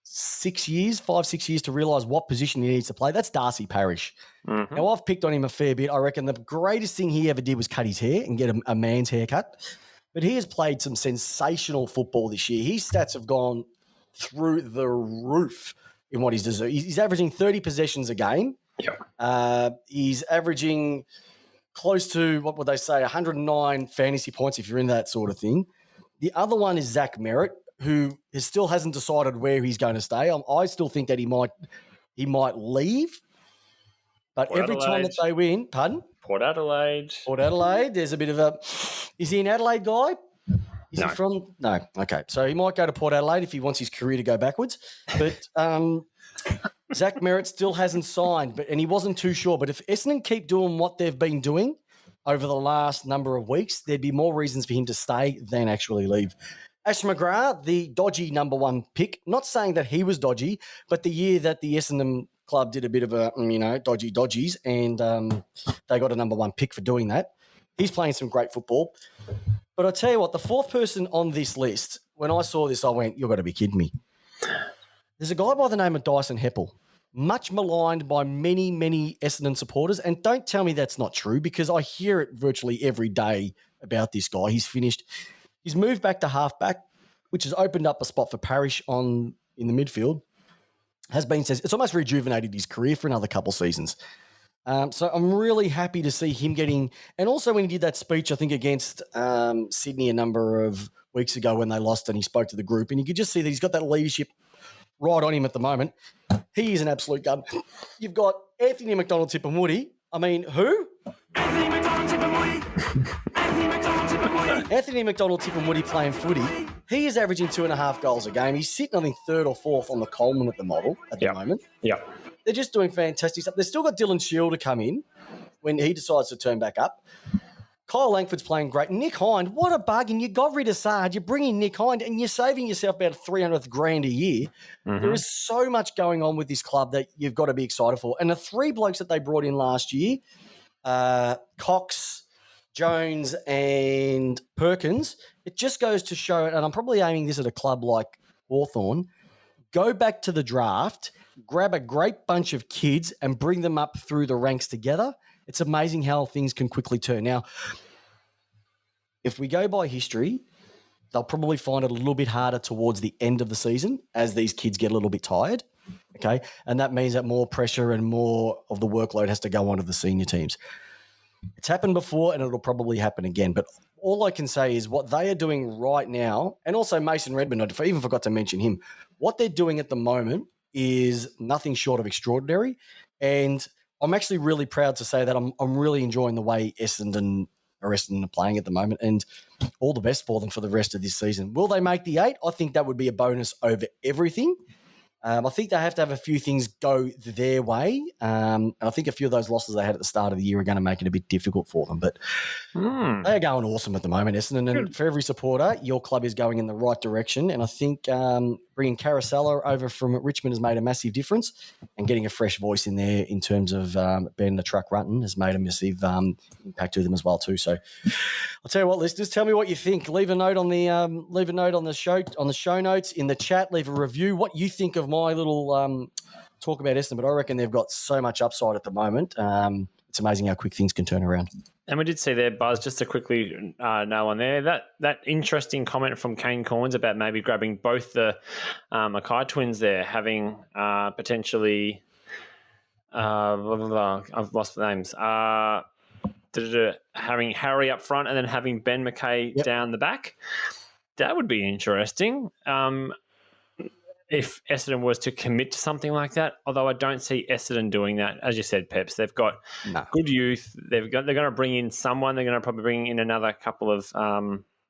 5-6 years to realise what position he needs to play. That's Darcy Parish. Mm-hmm. Now, I've picked on him a fair bit. I reckon the greatest thing he ever did was cut his hair and get a man's haircut. But he has played some sensational football this year. His stats have gone through the roof in what he's deserved. He's averaging 30 possessions a game. Yeah. He's averaging close to, 109 fantasy points if you're in that sort of thing. The other one is Zach Merritt, who still hasn't decided where he's going to stay. I still think that he might leave. But Port every Adelaide. time that they win, pardon? Port Adelaide. There's a bit of a... Is he an Adelaide guy? Is he from? No. Okay. So he might go to Port Adelaide if he wants his career to go backwards. But Zach Merritt still hasn't signed, and he wasn't too sure. But if Essendon keep doing what they've been doing over the last number of weeks, there'd be more reasons for him to stay than actually leave. Ash McGrath, the dodgy number 1 pick, not saying that he was dodgy, but the year that the Essendon club did a bit of a, dodgies, and they got a number 1 pick for doing that. He's playing some great football. But I tell you what, the 4th person on this list, when I saw this, I went, you've got to be kidding me. There's a guy by the name of Dyson Heppel, much maligned by many, many Essendon supporters. And don't tell me that's not true, because I hear it virtually every day about this guy. He's moved back to halfback, which has opened up a spot for Parrish in the midfield. It's almost rejuvenated his career for another couple seasons. So I'm really happy to see him getting, and also when he did that speech, I think against Sydney a number of weeks ago when they lost, and he spoke to the group, and you could just see that he's got that leadership right on him at the moment. He is an absolute gun. You've got Anthony McDonald-Tipungwuti. I mean, who? Anthony McDonald-Tipungwuti. Anthony McDonald-Tipungwuti playing footy. He is averaging 2.5 goals a game. He's sitting, I think, 3rd or 4th on the Coleman at the moment. Yeah. They're just doing fantastic stuff. They've still got Dylan Shield to come in when he decides to turn back up. Kyle Langford's playing great. Nick Hind, what a bargain. You got rid of Sard, you bring in Nick Hind, and you're saving yourself about $300,000 a year. Mm-hmm. There is so much going on with this club that you've got to be excited for. And the 3 blokes that they brought in last year, Cox, Jones, and Perkins, it just goes to show, and I'm probably aiming this at a club like Hawthorn, go back to the draft, grab a great bunch of kids and bring them up through the ranks together. It's amazing how things can quickly turn. Now, if we go by history, they'll probably find it a little bit harder towards the end of the season as these kids get a little bit tired, okay? And that means that more pressure and more of the workload has to go onto the senior teams. It's happened before and it'll probably happen again. But all I can say is what they are doing right now, and also Mason Redmond, I even forgot to mention him, what they're doing at the moment is nothing short of extraordinary. And I'm actually really proud to say that I'm really enjoying the way Essendon are playing at the moment, and all the best for them for the rest of this season. Will they make the 8? I think that would be a bonus over everything. I think they have to have a few things go their way. And I think a few of those losses they had at the start of the year are going to make it a bit difficult for them. But they are going awesome at the moment, Essendon. And for every supporter, your club is going in the right direction. And I think bringing Carousella over from Richmond has made a massive difference. And getting a fresh voice in there in terms of Ben the Truck Runton has made a massive impact to them as well too. So I'll tell you what, listeners, tell me what you think. Leave a note on the show notes in the chat. Leave a review. What you think of my little talk about Essendon, but I reckon they've got so much upside at the moment. It's amazing how quick things can turn around. And we did see there, Buzz, just to quickly know on there, that interesting comment from Kane Corns about maybe grabbing both the Mackay twins there, having potentially, I've lost the names, having Harry up front and then having Ben McKay down the back. That would be interesting. If Essendon was to commit to something like that, although I don't see Essendon doing that. As you said, Peps, they've got good youth. They're going to bring in someone. They're going to probably bring in another couple of,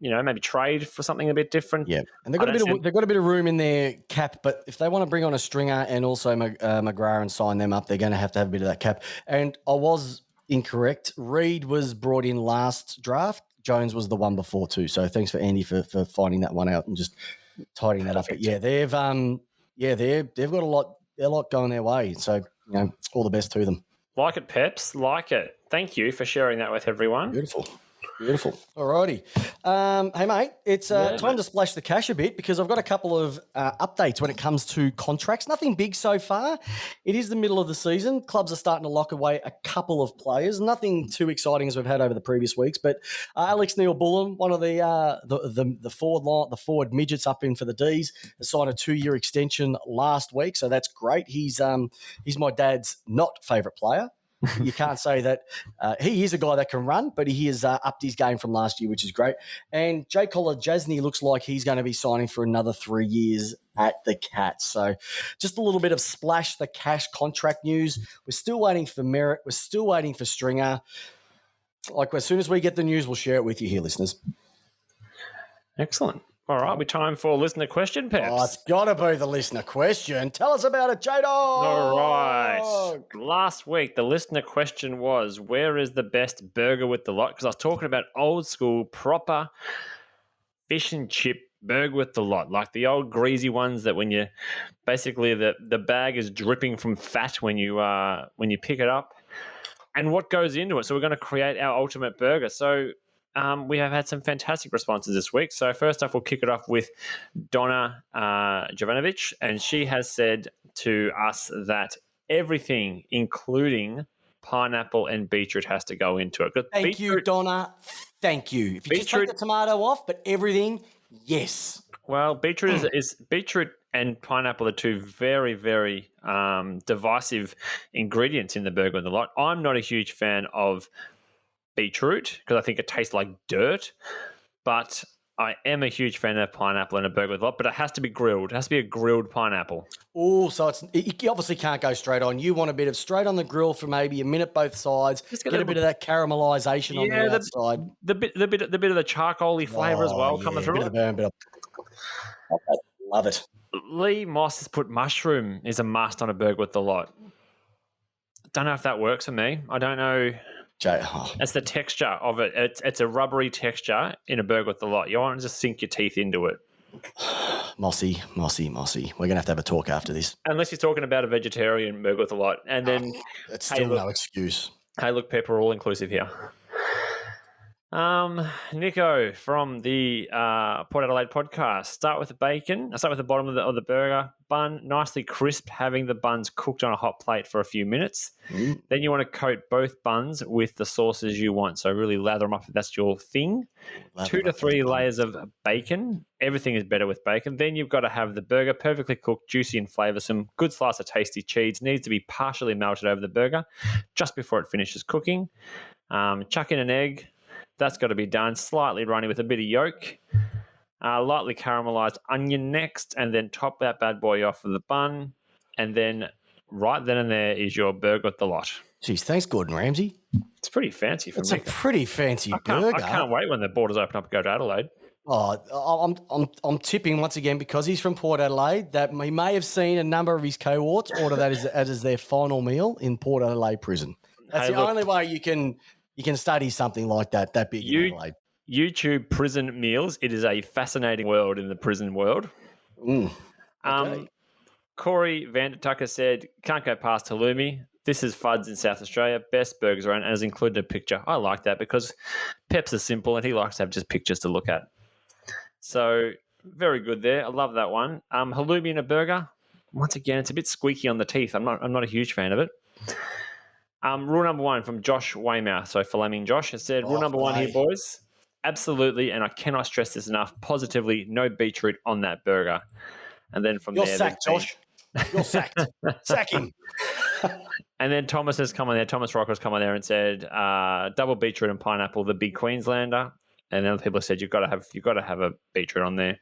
maybe trade for something a bit different. Yeah, and they've got a bit of room in their cap. But if they want to bring on a stringer and also McGrath and sign them up, they're going to have a bit of that cap. And I was incorrect. Reid was brought in last draft. Jones was the one before too. So thanks for Andy for finding that one out and just tidying that up. But yeah, they've got a lot going their way. So all the best to them. Like it, Peps. Like it. Thank you for sharing that with everyone. Beautiful. All righty. Hey, mate, it's time to splash the cash a bit because I've got a couple of updates when it comes to contracts. Nothing big so far. It is the middle of the season. Clubs are starting to lock away a couple of players. Nothing too exciting as we've had over the previous weeks, but Alex Neil-Bullen, one of the forward midgets up in for the D's, has signed a 2-year extension last week, so that's great. He's my dad's not favourite player. You can't say that he is a guy that can run, but he has upped his game from last year, which is great. And Jay Collar-Jasny looks like he's going to be signing for another 3 years at the Cats. So just a little bit of splash the cash contract news. We're still waiting for Merritt. We're still waiting for Stringer. Like as soon as we get the news, we'll share it with you here, listeners. Excellent. All right, we time for listener question, Peps. Oh, it's got to be the listener question. Tell us about it, J-Dog. All right. Last week, the listener question was, where is the best burger with the lot? Because I was talking about old school, proper fish and chip burger with the lot, like the old greasy ones that when you basically the bag is dripping from fat when you pick it up, and what goes into it. So we're going to create our ultimate burger. So we have had some fantastic responses this week. So first off, we'll kick it off with Donna Jovanovic, and she has said to us that everything, including pineapple and beetroot, has to go into it. Thank you, Donna. Thank you. If you just take the tomato off, but everything, yes. Well, beetroot is beetroot and pineapple are two very, very divisive ingredients in the burger with the lot. I'm not a huge fan of beetroot because I think it tastes like dirt, but I am a huge fan of pineapple in a burger with a lot, but it has to be grilled. It has to be a grilled pineapple. Oh, so you obviously can't go straight on. You want a bit of straight on the grill for maybe a minute both sides. Just get a bit of that caramelization on the outside. The bit of the charcoaly flavour as well coming through. Love it. Lee Moss has put mushroom is a must on a burger with the lot. Don't know if that works for me. I don't know. That's the texture of it. It's a rubbery texture in a burger with the lot. You want to just sink your teeth into it. Mossy. We're going to have a talk after this. Unless you're talking about a vegetarian burger with a lot. And then... it's still no excuse. Hey, look, Pep, we're all inclusive here. Nico from the Port Adelaide podcast. Start with the bacon. Start with the bottom of the burger bun, nicely crisp, having the buns cooked on a hot plate for a few minutes. Then you want to coat both buns with the sauces you want. So really lather them up if that's your thing. 2 to 3 layers of bacon. Everything is better with bacon. Then you've got to have the burger perfectly cooked, juicy and flavoursome. Good slice of tasty cheese. Needs to be partially melted over the burger just before it finishes cooking. Chuck in an egg. That's got to be done. Slightly runny with a bit of yolk. Lightly caramelized onion next, and then top that bad boy off with the bun. And then right then and there is your burger with the lot. Jeez, thanks, Gordon Ramsay. It's pretty fancy for me. It's a pretty fancy burger. I can't wait when the borders open up and go to Adelaide. Oh, I'm tipping once again because he's from Port Adelaide that he may have seen a number of his cohorts order that as their final meal in Port Adelaide prison. That's only way you can study something like that big in Adelaide. YouTube prison meals. It is a fascinating world in the prison world. Okay. Corey Vandertucker said, can't go past halloumi. This is Fuds in South Australia. Best burgers around, and has included a picture. I like that because Peps is simple and he likes to have just pictures to look at. So very good there. I love that one. Halloumi in a burger. Once again, it's a bit squeaky on the teeth. I'm not a huge fan of it. Rule number 1 from Josh Weymouth. So Flaming Josh has said, rule number 1 here, boys. Absolutely, and I cannot stress this enough, positively no beetroot on that burger. And then from You're there... sacked, Josh. You're sacked. Sack him. And then Thomas has come on there. Thomas Rocker has come on there and said, double beetroot and pineapple, the big Queenslander. And then other people have said you've got to have a beetroot on there.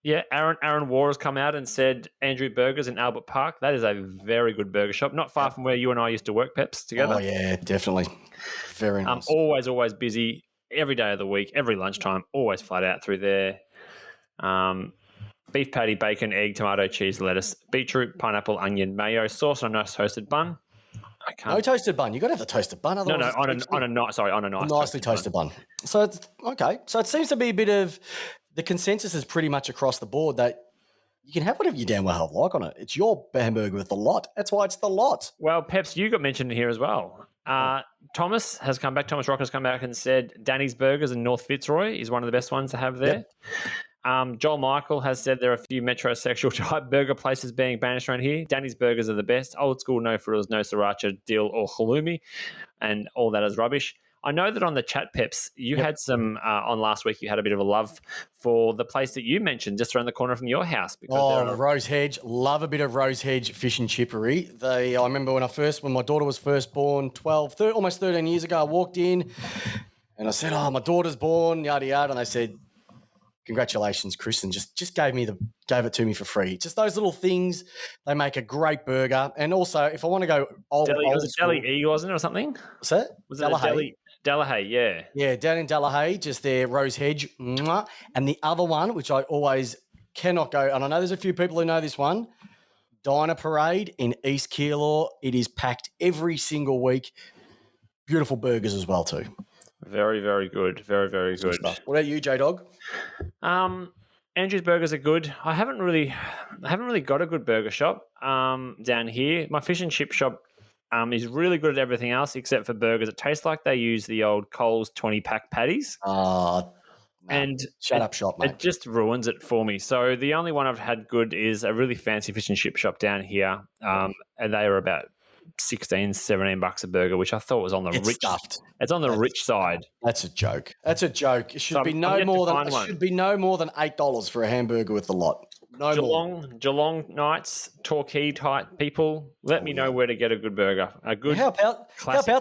Aaron War has come out and said Andrew Burgers in Albert Park. That is a very good burger shop, not far from where you and I used to work, Peps, together. Oh, yeah, definitely. Very nice. Always busy every day of the week, every lunchtime, always flat out through there. Beef patty, bacon, egg, tomato, cheese, lettuce, beetroot, pineapple, onion, mayo, sauce on a nice toasted bun. No toasted bun. You've got to have the toasted bun. Otherwise on a nice nicely toasted bun. So it's okay. So it seems to be a bit of the consensus is pretty much across the board that you can have whatever you damn well like on it. It's your hamburger with the lot. That's why it's the lot. Well, Peps, you got mentioned here as well. Thomas has come back. Thomas Rock has come back and said Danny's Burgers in North Fitzroy is one of the best ones to have there. Yep. Joel Michael has said there are a few metrosexual type burger places being banished around here. Danny's Burgers are the best. Old school, no frills, no sriracha, dill or halloumi, and all that is rubbish. I know that on the chat, Peps, you had some on last week. You had a bit of a love for the place that you mentioned just around the corner from your house. Because Rose Hedge. Love a bit of Rose Hedge fish and chippery. I remember when my daughter was first born, almost 13 years ago, I walked in and I said, my daughter's born, yada, yada. And they said, congratulations, Chris, and just gave it to me for free. Just those little things, they make a great burger. And also, if I want to go old it was school, Deli E, wasn't it, or something? What's that? Was it Delahaye, yeah. Yeah, down in Delahaye, just there, Rose Hedge. Mwah. And the other one, which I always cannot go, and I know there's a few people who know this one, Diner Parade in East Keilor. It is packed every single week. Beautiful burgers as well too. Very, very good. Very, very good. What about you, J-Dog? Andrew's burgers are good. I haven't really got a good burger shop down here. My fish and chip shop is really good at everything else except for burgers. It tastes like they use the old Coles 20-pack patties. And shut up shop, mate. It just ruins it for me. So the only one I've had good is a really fancy fish and chip shop down here, and they are about $16-17 a burger, which I thought was on the rich stuffed. It's on the rich side. That's a joke. It should be no more than $8 for a hamburger with the lot. Geelong Knights, Torquay type people. Let me know where to get a good burger. A good. How about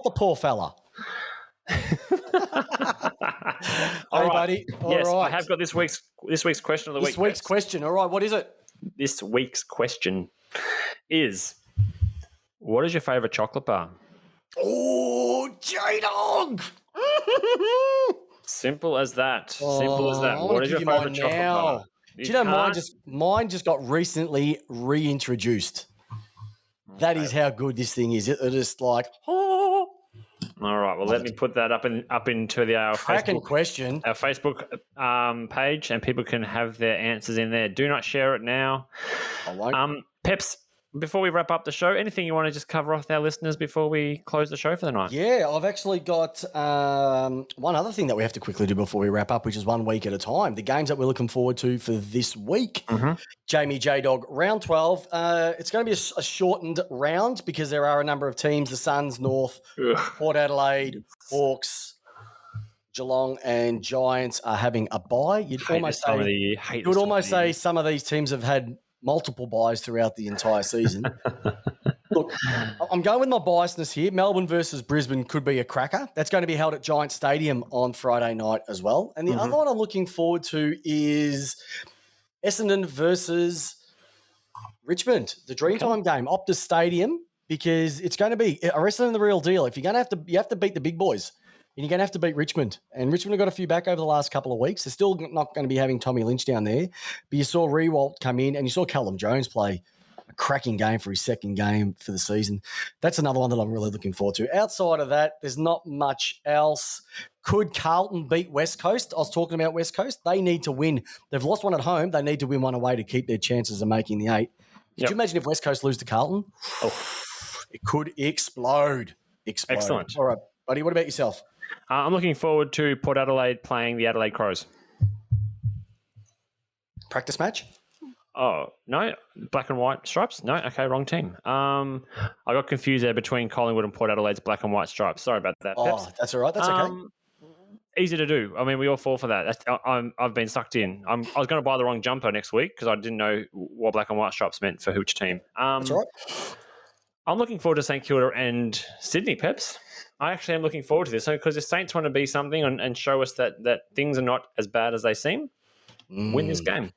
the poor fella? All right, buddy. Yes, right. I have got this week's question of the week. This week's question. All right, what is it? This week's question is: what is your favourite chocolate bar? Oh, J-Dog! Simple as that. What is your favourite chocolate bar? Do you know mine just got recently reintroduced. That is how good this thing is. It's just like, oh. All right. Well, let me put that up into our Facebook page, and people can have their answers in there. Do not share it now. I won't. Peps, before we wrap up the show, anything you want to just cover off our listeners before we close the show for the night? Yeah, I've actually got one other thing that we have to quickly do before we wrap up, which is 1 week at a time. The games that we're looking forward to for this week. Mm-hmm. Jamie J-Dog, round 12. It's going to be a shortened round because there are a number of teams, the Suns, North, Port Adelaide, Hawks, Geelong and Giants are having a bye. You'd almost say some of these teams have had multiple buys throughout the entire season. Look, I'm going with my biasness here. Melbourne versus Brisbane could be a cracker. That's going to be held at Giant Stadium on Friday night as well. And the other one I'm looking forward to is Essendon versus Richmond, the Dreamtime game, Optus Stadium, because it's going to be Essendon the real deal. If you're going to you have to beat the big boys. And you're going to have to beat Richmond. And Richmond have got a few back over the last couple of weeks. They're still not going to be having Tommy Lynch down there. But you saw Rewalt come in and you saw Callum Jones play a cracking game for his second game for the season. That's another one that I'm really looking forward to. Outside of that, there's not much else. Could Carlton beat West Coast? I was talking about West Coast. They need to win. They've lost one at home. They need to win one away to keep their chances of making the 8. Could you imagine if West Coast lose to Carlton? Oh, it could explode. Excellent. All right, buddy, what about yourself? I'm looking forward to Port Adelaide playing the Adelaide Crows. Practice match? Oh, no. Black and white stripes? No. Okay, wrong team. I got confused there between Collingwood and Port Adelaide's black and white stripes. Sorry about that, Peps. Oh, that's all right. That's okay. Easy to do. I mean, we all fall for that. I've been sucked in. I was going to buy the wrong jumper next week because I didn't know what black and white stripes meant for which team. That's all right. I'm looking forward to St Kilda and Sydney, Peps. I actually am looking forward to this because the Saints want to be something and show us that things are not as bad as they seem. Win this game.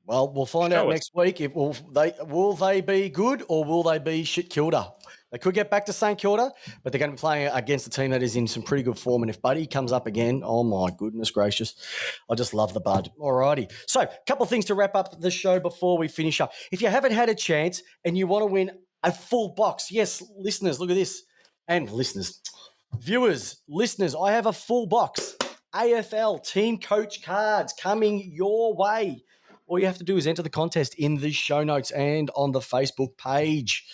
Well, we'll find out next week. Will they be good or will they be shit Kilda? They could get back to St Kilda, but they're going to be playing against a team that is in some pretty good form. And if Buddy comes up again, oh my goodness gracious, I just love the Bud. All righty. So a couple of things to wrap up the show before we finish up. If you haven't had a chance and you want to win a full box, yes, listeners, look at this. And viewers, listeners, I have a full box. AFL team coach cards coming your way. All you have to do is enter the contest in the show notes and on the Facebook page.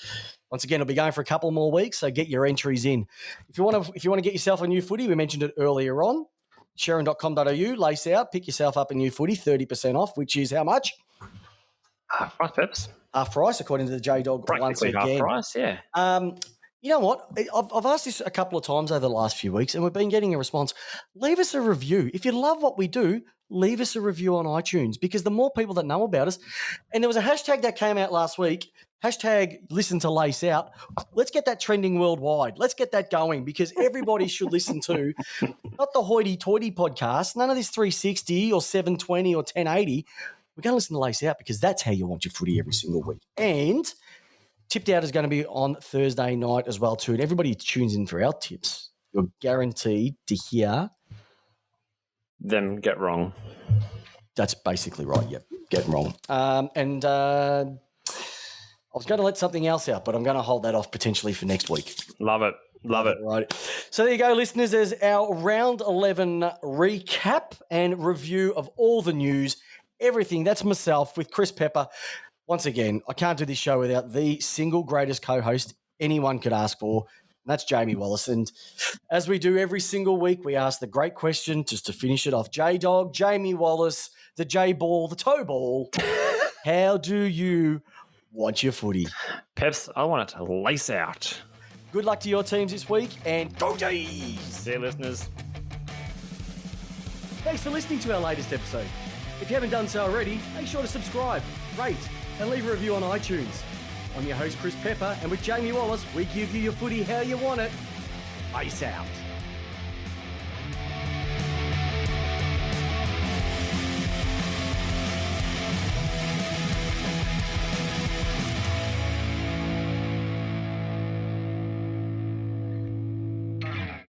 Once again, it'll be going for a couple more weeks, so get your entries in. If you want to get yourself a new footy, we mentioned it earlier on. Sharon.com.au, lace out, pick yourself up a new footy, 30% off, which is how much? Half price, Peps. Half price, according to the J-Dog once again. Half price, yeah. You know what? I've asked this a couple of times over the last few weeks, and we've been getting a response. Leave us a review. If you love what we do, leave us a review on iTunes, because the more people that know about us, and there was a hashtag that came out last week, hashtag listen to Lace Out. Let's get that trending worldwide. Let's get that going, because everybody should listen to, not the hoity-toity podcast, none of this 360 or 720 or 1080. We're going to listen to Lace Out because that's how you want your footy every single week. And Tipped Out is going to be on Thursday night as well too. And everybody tunes in for our tips. you're guaranteed to hear them get wrong. That's basically right. Yep, getting wrong. I was going to let something else out, but I'm going to hold that off potentially for next week. Love it. Love it. Right. So there you go, listeners. There's our round 11 recap and review of all the news, everything. That's myself with Chris Pepper. Once again, I can't do this show without the single greatest co-host anyone could ask for. And that's Jamie Wallis. And as we do every single week, we ask the great question just to finish it off. J-Dog, Jamie Wallis, the J-Ball, the toe ball. How do you want your footy? Peps, I want it to lace out. Good luck to your teams this week and go Jays! See you, listeners. Thanks for listening to our latest episode. If you haven't done so already, make sure to subscribe, rate, and leave a review on iTunes. I'm your host, Chris Pepper, and with Jamie Wallis, we give you your footy how you want it. Peace out.